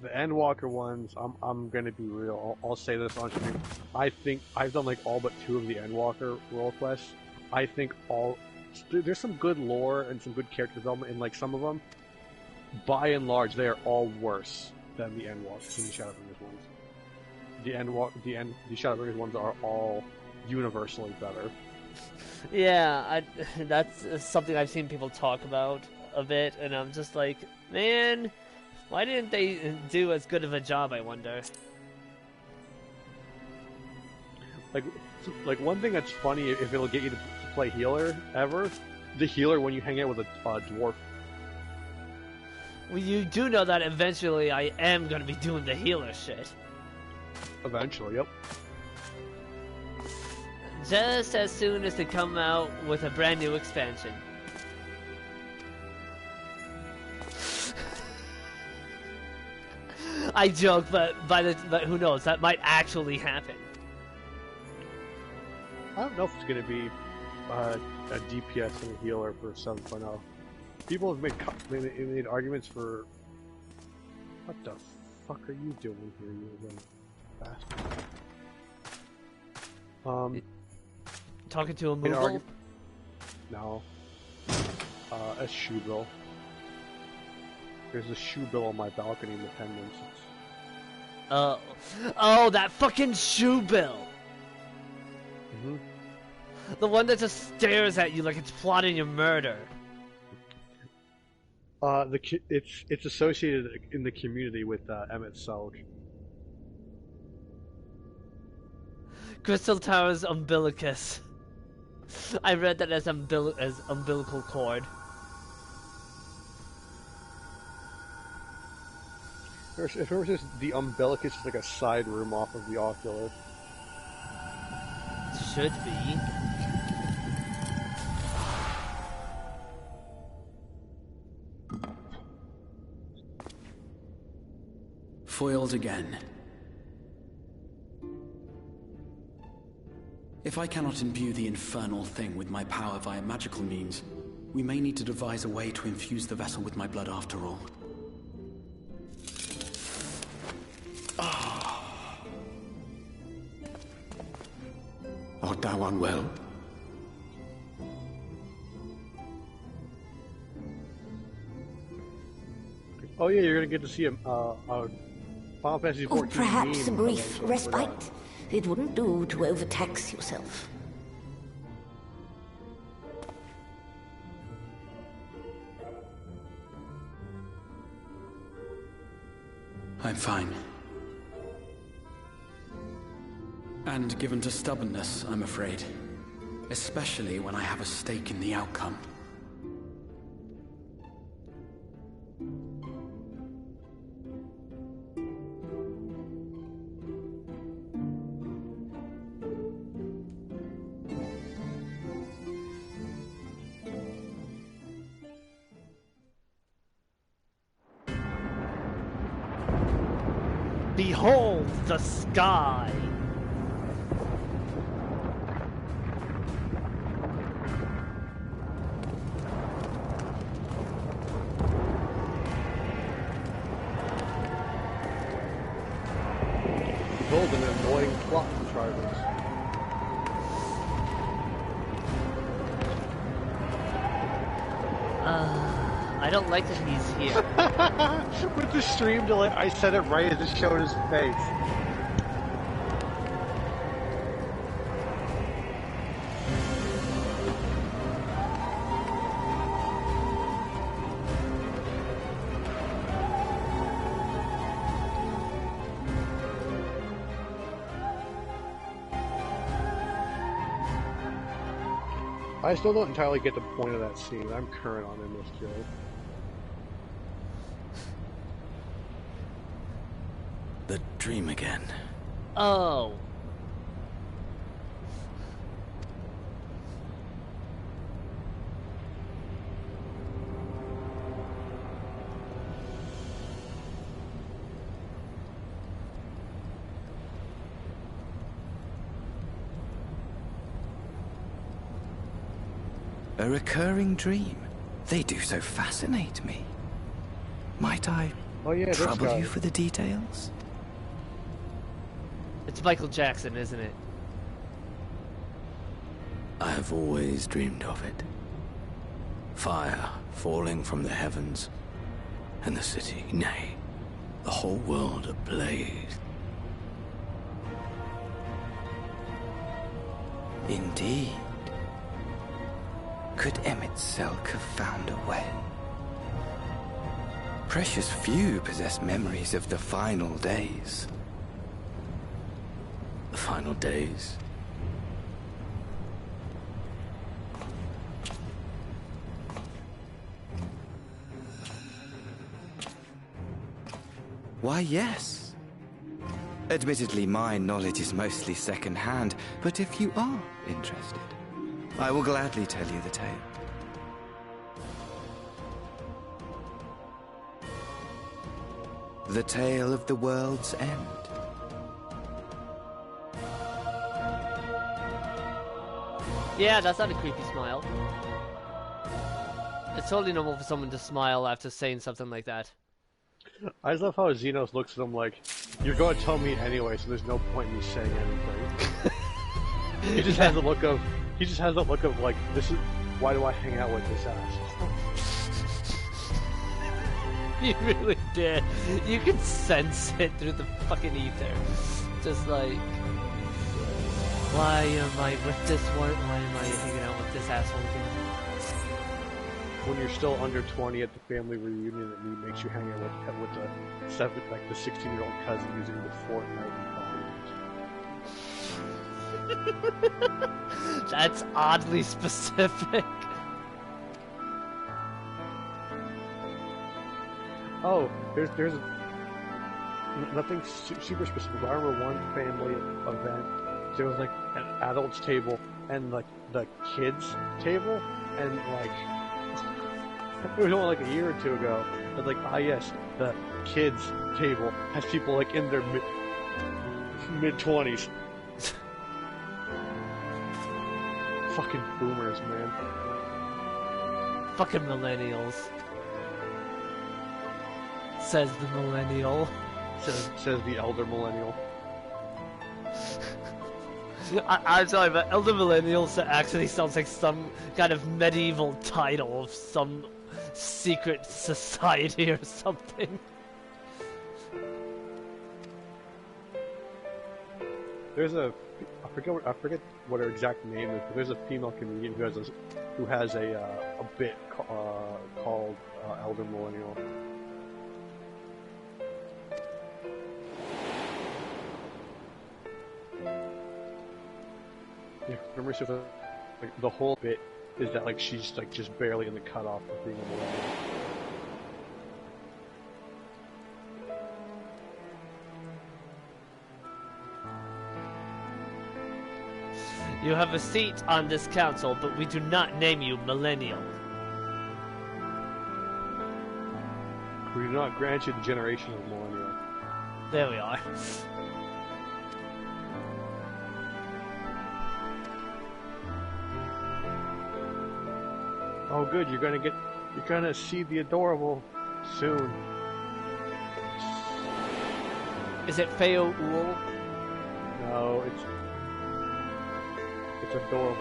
The Endwalker ones, I'm gonna be real. I'll say this on stream. I think I've done like all but 2 of the Endwalker role quests. I think there's some good lore and some good character development in like some of them. By and large, they are all worse than the Endwalkers and the Shadowbringers ones. The Shadowbringers ones are all universally better. Yeah, that's something I've seen people talk about a bit, and I'm just like, man, why didn't they do as good of a job, I wonder? Like one thing that's funny, if it'll get you to play healer ever, the healer when you hang out with a dwarf. Well, you do know that eventually I am going to be doing the healer shit. Eventually, yep. Just as soon as they come out with a brand new expansion. I joke, but who knows? That might actually happen. I don't know if it's going to be a DPS and a healer for 7.0. People have made arguments for... What the fuck are you doing here, you little bastard? Talking to a Moogle? No. A shoe bill. There's a shoe bill on my balcony in the Pendants. Oh, that fucking shoe bill! Mm-hmm. The one that just stares at you like it's plotting your murder. It's associated in the community with Emmett Selk. Crystal Tower's umbilicus. I read that as umbilical cord. If it was just the umbilicus is like a side room off of the oculus. Should be. Foiled again. If I cannot imbue the infernal thing with my power via magical means, we may need to devise a way to infuse the vessel with my blood after all. Art thou unwell? Oh yeah, you're gonna get to see a Final Fantasy XIV Or perhaps a meme brief eventually. respite. It wouldn't do to overtax yourself. I'm fine. And given to stubbornness, I'm afraid. Especially when I have a stake in the outcome. Behold the sky! Behold an annoying plot contrivance. I don't like that he's here. With the stream delay, I said it right as it showed his face. I still don't entirely get the point of that scene. I'm current on MSQ. The dream again. Oh. A recurring dream. They do so fascinate me. Might I Oh yeah, this Trouble guy. you for the details? It's Michael Jackson, isn't it? I have always dreamed of it. Fire falling from the heavens, and the city, nay, the whole world ablaze. Indeed. Could Emmett Selk have found a way? Precious few possess memories of the final days. The final days? Why, yes. Admittedly, my knowledge is mostly second-hand, but if you are interested, I will gladly tell you the tale. The tale of the world's end. Yeah, that's not a creepy smile. It's totally normal for someone to smile after saying something like that. I just love how Xenos looks at him like, you're going to tell me anyway, so there's no point in me saying anything. He just has a look of, like, this is, why do I hang out with this asshole? You really did. You could sense it through the fucking ether. Just like, why am I with this one? Why am I hanging out with this asshole again? When you're still under 20 at the family reunion, it makes you hang out with the 16-year-old cousin using the Fortnite phone. That's oddly specific. Oh, there's nothing super specific. I remember one family event. There was like an adults table and like the kids table, and like it was only like a year or two ago. It's like, ah yes, the kids table has people like in their mid-20s. Fucking boomers, man. Fucking millennials. Says the millennial. Says the elder millennial. I'm sorry, but elder millennials actually sounds like some kind of medieval title of some secret society or something. There's I forget what her exact name is, but there's a female comedian who has a bit called Elder Millennial. Yeah, remember, so like the whole bit is that like she's like just barely in the cutoff of being a millennial. You have a seat on this council, but we do not name you millennial. We do not grant you the generation of millennial. There we are. Oh good, you're gonna see the adorable soon. Is it Feo Ul? No, it's adorable.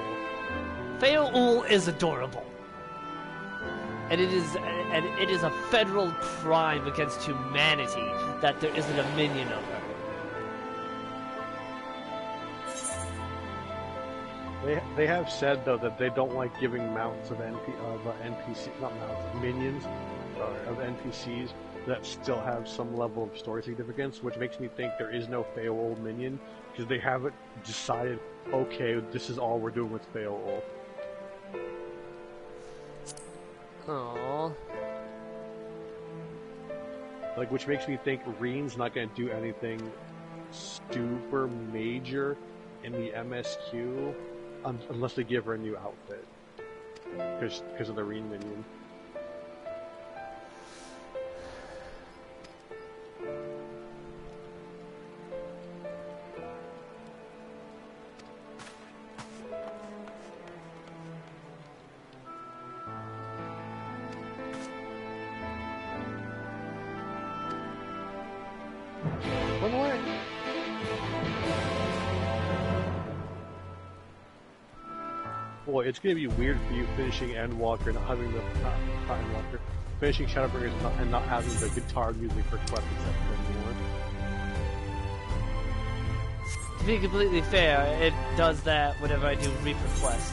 Feo Ul is adorable. And it is a federal crime against humanity that there isn't a minion of her. They have said though that they don't like giving mounts of NPC, not mounts, minions of NPCs that still have some level of story significance, which makes me think there is no Feo minion because they haven't decided, okay, this is all we're doing with Feo. Aww. Like, which makes me think Reen's not going to do anything super major in the MSQ unless they give her a new outfit because of the Reen minion. Boy, it's gonna be weird for you finishing Endwalker and not having the not Endwalker, finishing Shadowbringers and not having the guitar music for Quest anymore. To be completely fair, it does that whenever I do Reaper quests.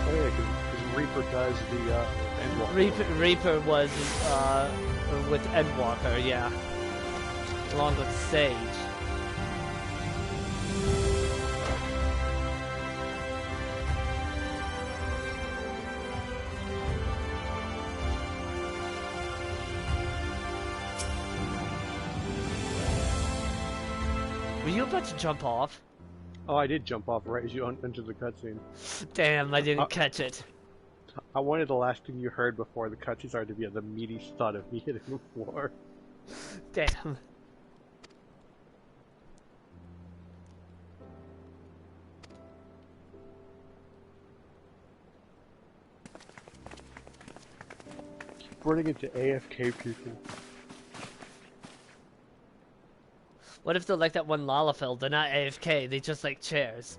Oh yeah, because Reaper does the Endwalker. Reaper was with Endwalker, yeah, along with Sage. Were you about to jump off? Oh, I did jump off right as you entered the cutscene. Damn, I didn't catch it. I wanted the last thing you heard before the cutscene started to be the meaty thud of me hitting the floor. Damn. Keep running into AFK people. What if they're like that one Lalafell? They're not AFK, they just like chairs.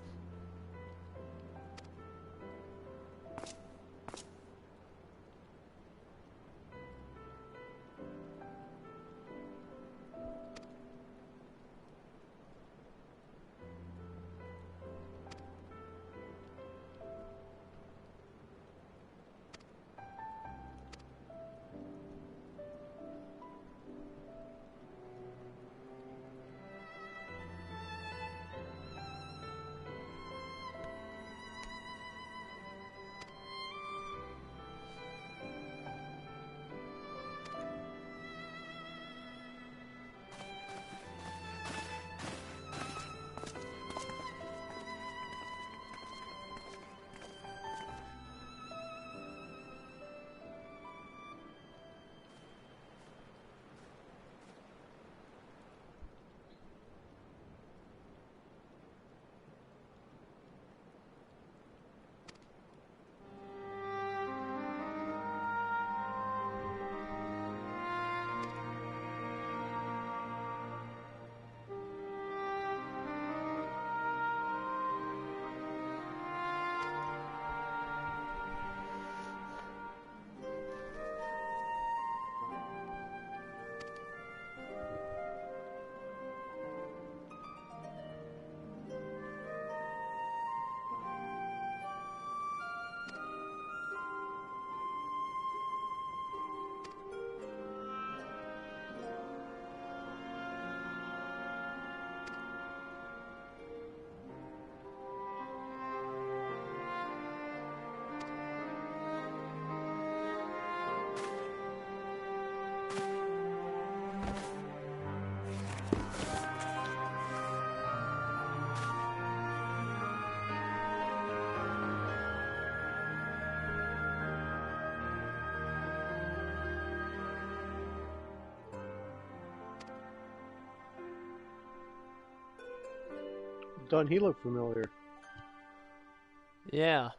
Don, he looked familiar. Yeah.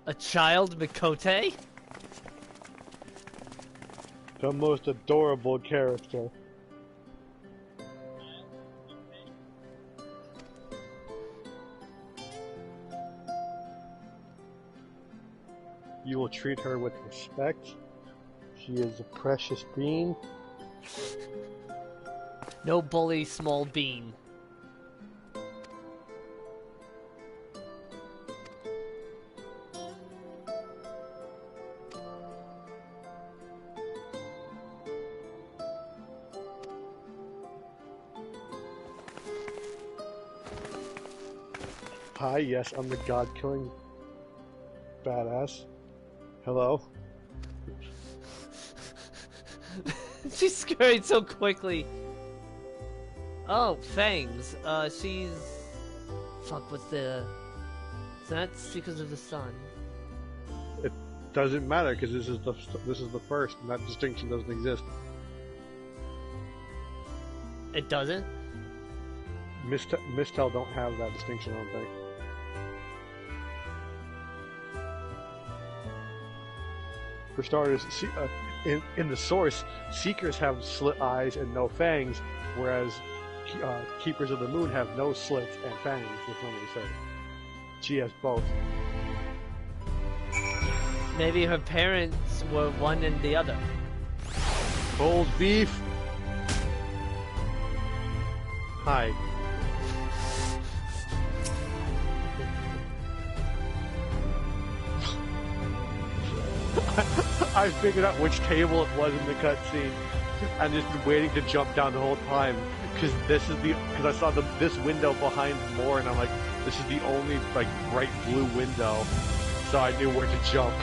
A child Mikote? The most adorable character. You will treat her with respect. She is a precious being. No bully, small bean. Hi, yes, I'm the god-killing badass. Hello? She scurried so quickly. Oh, Fangs. She's... Fuck, what's the... Is that Seekers of the Sun? It doesn't matter, because this is the first, and that distinction doesn't exist. It doesn't? Mistel don't have that distinction, I don't think. For starters, in the source, Seekers have slit eyes and no fangs, whereas Keepers of the Moon have no slits and fangs, that's normally said. She has both. Maybe her parents were one and the other. Cold beef! Hi. I figured out which table it was in the cutscene, and just been waiting to jump down the whole time because I saw this window behind more, and I'm like, this is the only like bright blue window, so I knew where to jump.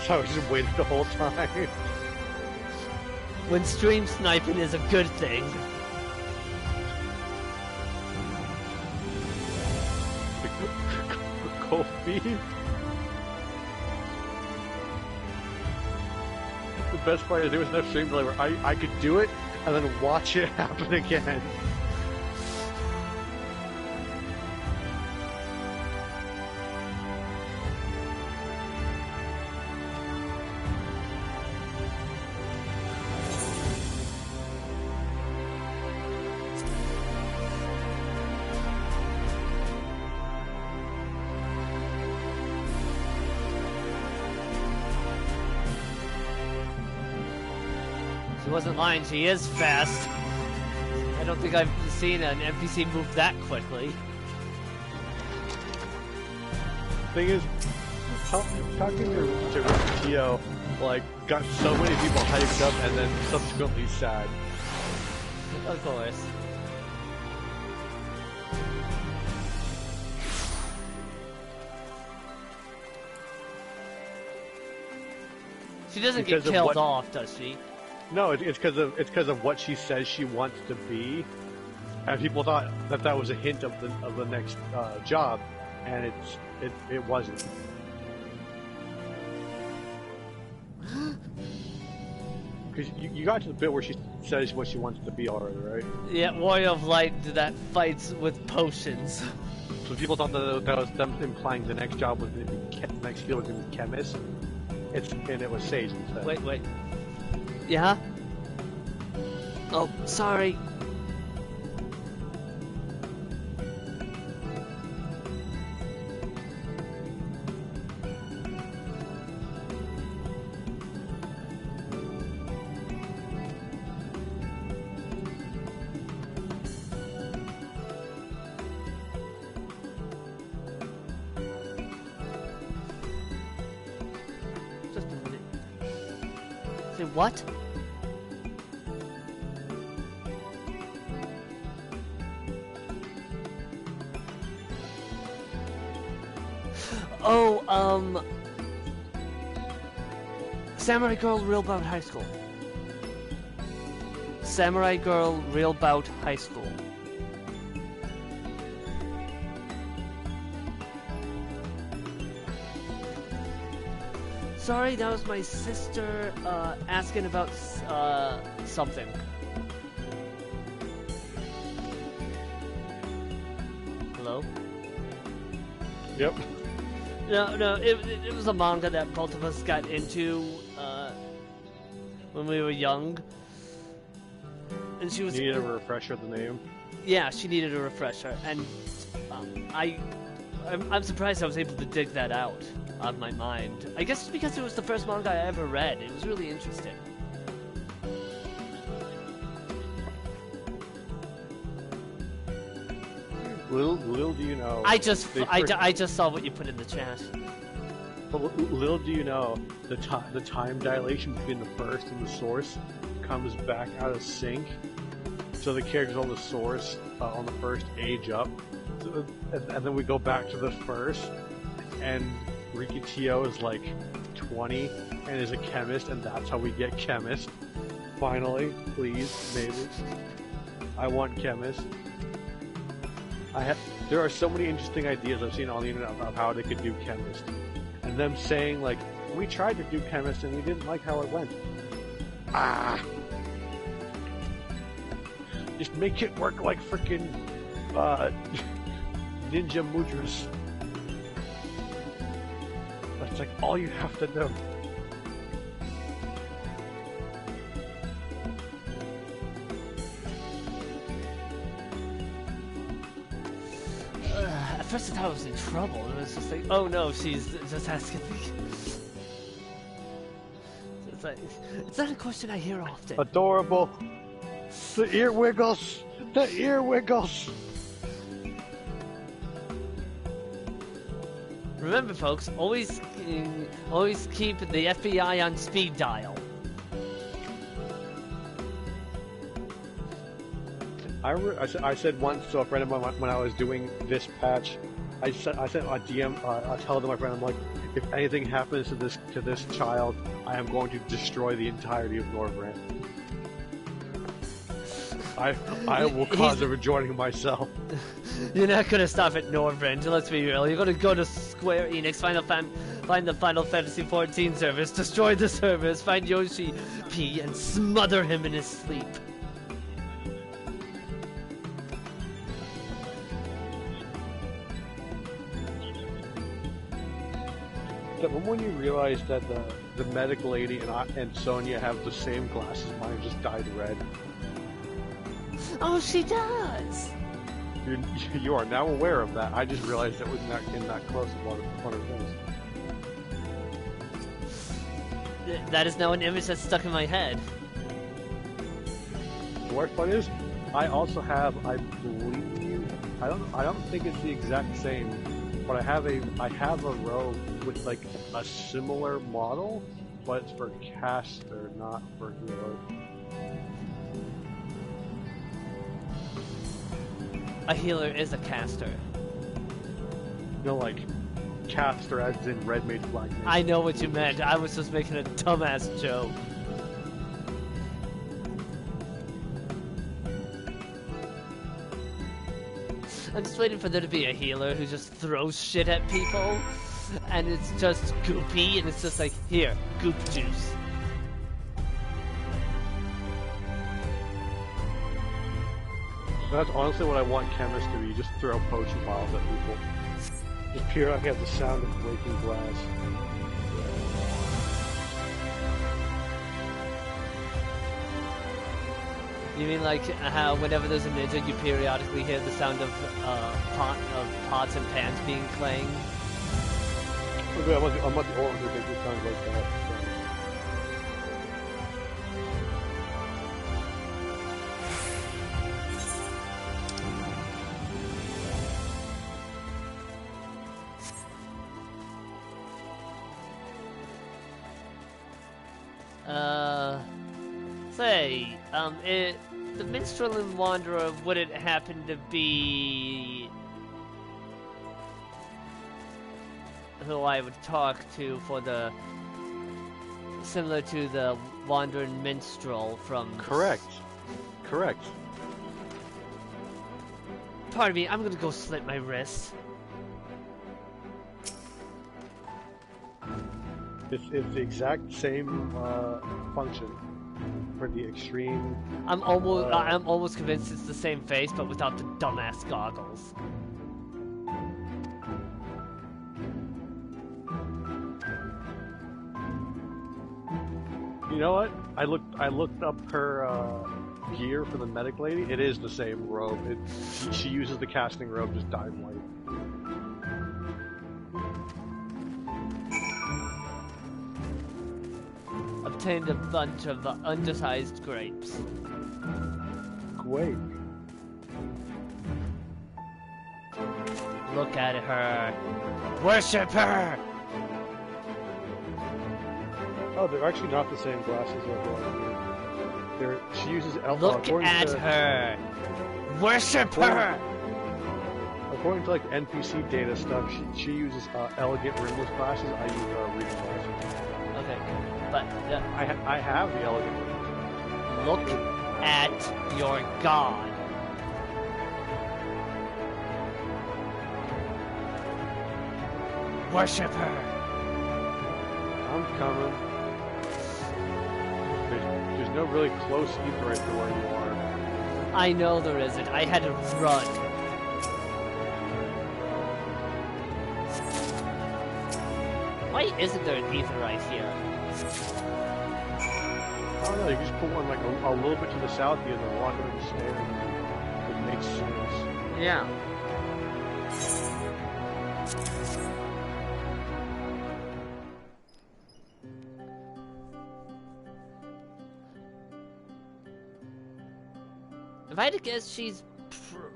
So I was just waiting the whole time. When stream sniping is a good thing. Cold beef. The best part is there was enough stream delay where I could do it and then watch it happen again. She wasn't lying, she is fast. I don't think I've seen an NPC move that quickly. Thing is, talking to Rikio, like, got so many people hyped up and then subsequently sad. Of course. She doesn't get killed off, does she? No, it's because of what she says she wants to be, and people thought that was a hint of the next job, and it wasn't. Because you got to the bit where she says what she wants to be already, right? Yeah, Warrior of Light that fights with potions. So people thought that was them implying the next job was going to be the next field was going to be chemist. And it was Sage instead. Wait. Yeah? Oh, sorry. Just a minute. Say what? Oh, Samurai Girl Real Bout High School. Samurai Girl Real Bout High School. Sorry, that was my sister asking about something. Hello? Yep. No, it was a manga that both of us got into when we were young. And she was... Needed a refresher of the name? Yeah, she needed a refresher. And I'm surprised I was able to dig that out of my mind. I guess it's because it was the first manga I ever read. It was really interesting. Little do you know... I just saw what you put in the chat. But little do you know, the time dilation between the first and the source comes back out of sync. So the characters on the source, on the first, age up. So, and then we go back to the first, and Rikitio is like 20 and is a chemist, and that's how we get chemist. Finally, please, maybe. I want chemist. There are so many interesting ideas I've seen on the internet about how they could do chemist. And them saying, like, we tried to do chemist and we didn't like how it went. Just make it work like frickin' Ninja Mudras. That's like all you have to do. At first I thought I was in trouble. It was just like, oh no, she's just asking me. It's not a question I hear often. Adorable. The ear wiggles. The ear wiggles. Remember, folks, always keep the FBI on speed dial. I said once to a friend of mine when I was doing this patch, I sent a DM, I tell to my friend, I'm like, if anything happens to this child, I am going to destroy the entirety of Norvrand. I will cause a rejoining myself. You're not gonna stop at Norvrand, let's be real. You're gonna go to Square Enix, find the Final Fantasy XIV servers, destroy the servers, find Yoshi P, and smother him in his sleep. When you realize that the medic lady and Sonia have the same glasses, mine just dyed red. Oh, she does! You are now aware of that. I just realized it was not in that close of one of those. That is now an image that's stuck in my head. The worst part is, I also have, I believe, I don't think it's the exact same, but I have a robe with like a similar model, but it's for caster, not for healer. A healer is a caster. No, like caster as in red mage, black mage. I know what you meant. I was just making a dumbass joke. I'm just waiting for there to be a healer who just throws shit at people, and it's just goopy, and it's just like, here, goop juice. That's honestly what I want chemists to be, just throw potion bottles at people. Just periodically have the sound of breaking glass. You mean like how whenever there's a ninja, you periodically hear the sound of pots and pans being clanged? Okay, I'm not the only one who thinks it sounds like that. The Minstrel and Wanderer wouldn't happen to be who I would talk to for the similar to the Wandering Minstrel from... Correct. Pardon me, I'm gonna go slit my wrist. It's the exact same function for the extreme. I'm almost convinced it's the same face, but without the dumbass goggles. You know what? I looked up her gear for the medic lady. It is the same robe. She uses the casting robe, just dyed white. Obtained a bunch of undersized grapes. Great. Look at her. Worship her! Oh, they're actually not the same glasses that she uses Look at her! Worship her! According to like NPC data stuff, she uses elegant rimless glasses. I use reading glasses. Okay, but I have the elegant rimless. Look at your god. Worship her. I'm coming. There's no really close Etherite to where you are. I know there isn't. I had to run. Why isn't there an Etherite here? I don't know, you just put one like a little bit to the south here and then walk over the stairs. It makes sense. Yeah. If I had to guess, she's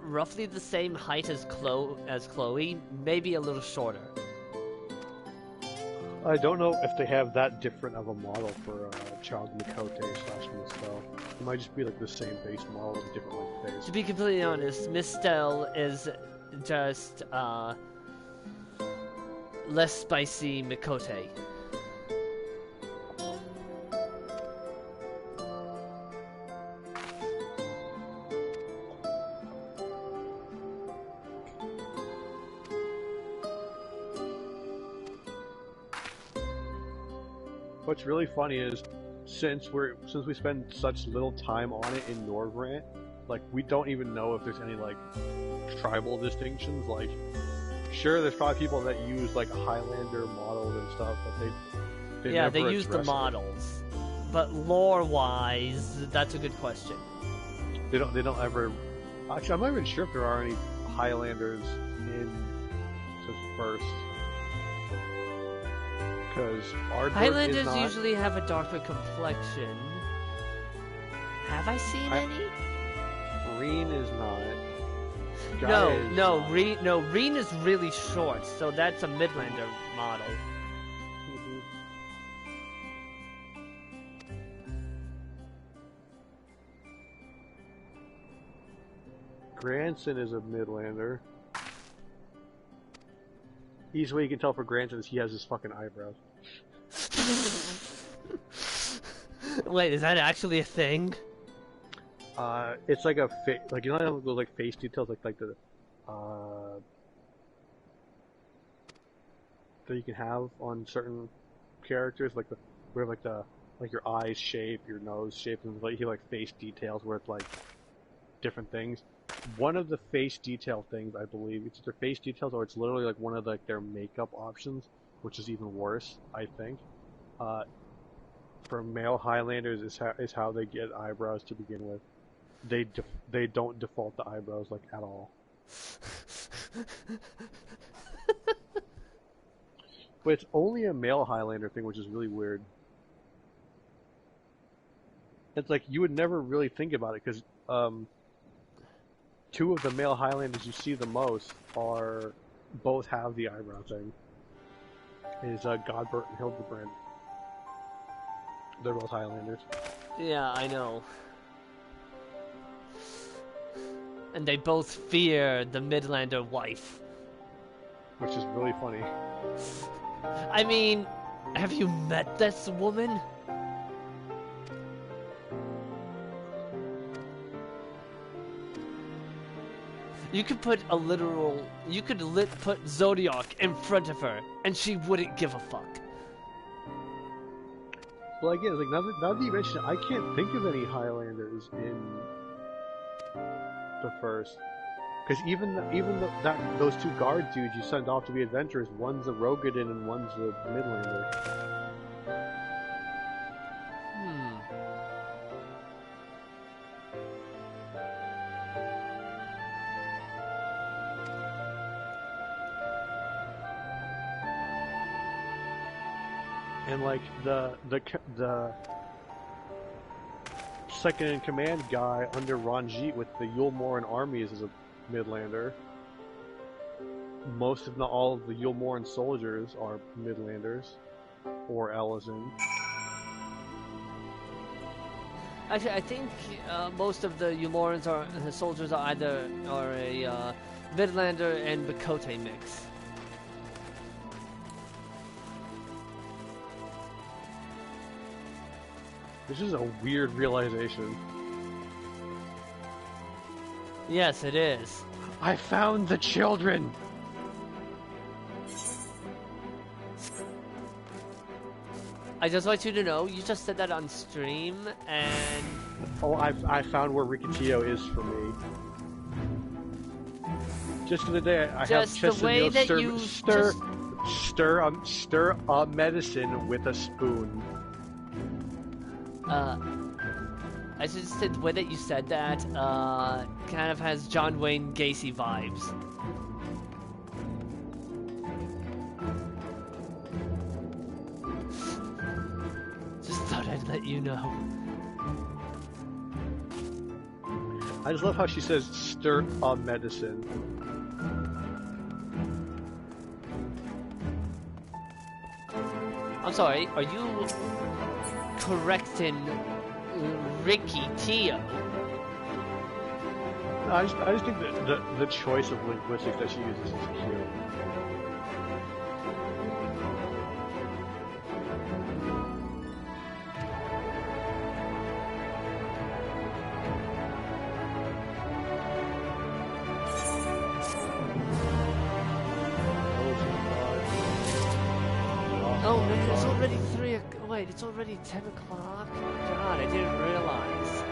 roughly the same height as Chloe, maybe a little shorter. I don't know if they have that different of a model for Child Mikote / Mistel. It might just be like the same base model with a different like face. To be completely honest, Mistel is just less spicy Mikote. What's really funny is, since we spend such little time on it in Norvrant, like we don't even know if there's any like tribal distinctions. Like, sure, there's probably people that use like Highlander models and stuff, but they yeah, never they use the models. But lore-wise, that's a good question. They don't ever. Actually, I'm not even sure if there are any Highlanders in first. Because Highlanders usually have a darker complexion. Have I seen any? Reen is not. Reen is really short, so that's a Midlander model. Granson is a Midlander. Easy way you can tell for Granson is he has his fucking eyebrows. Wait, is that actually a thing? It's like a like you know how those like face details like the that you can have on certain characters, like like your eyes shape, your nose shape, and like you like face details where it's like different things. One of the face detail things, I believe, it's either face details or it's literally like one of like their makeup options, which is even worse, I think. For male Highlanders is how they get eyebrows to begin with. They don't default to eyebrows like at all. But it's only a male Highlander thing, which is really weird. It's like you would never really think about it because two of the male Highlanders you see the most both have the eyebrow thing. Is Godbert and Hildebrand. They're both Highlanders. Yeah, I know. And they both fear the Midlander wife. Which is really funny. I mean, have you met this woman? You could put put Zodiac in front of her, and she wouldn't give a fuck. Well, again, it's like now that you mention it, I can't think of any Highlanders in the first. Because even those two guard dudes you send off to be adventurers, one's a Rogadin and one's a Midlander. And like the second in command guy under Ranjit with the Yulmoran armies is a Midlander. Most, if not all, of the Yulmoran soldiers are Midlanders or Elizin. Actually, I think most of the Yulmorans the soldiers are either a Midlander and Bakote mix. This is a weird realization. Yes, it is. I found the children! I just want you to know, you just said that on stream, and... Oh, I found where Rikitio is for me. Just the other day, I have Chestanil stir a medicine with a spoon. I just said the way that you said that, kind of has John Wayne Gacy vibes. Just thought I'd let you know. I just love how she says, stir a medicine. I'm sorry, are you correcting Rikitio? No, I just think that the choice of linguistics that she uses is cute. Oh man, it's already 3 o'clock. Wait, it's already 10 o'clock? God, I didn't realize.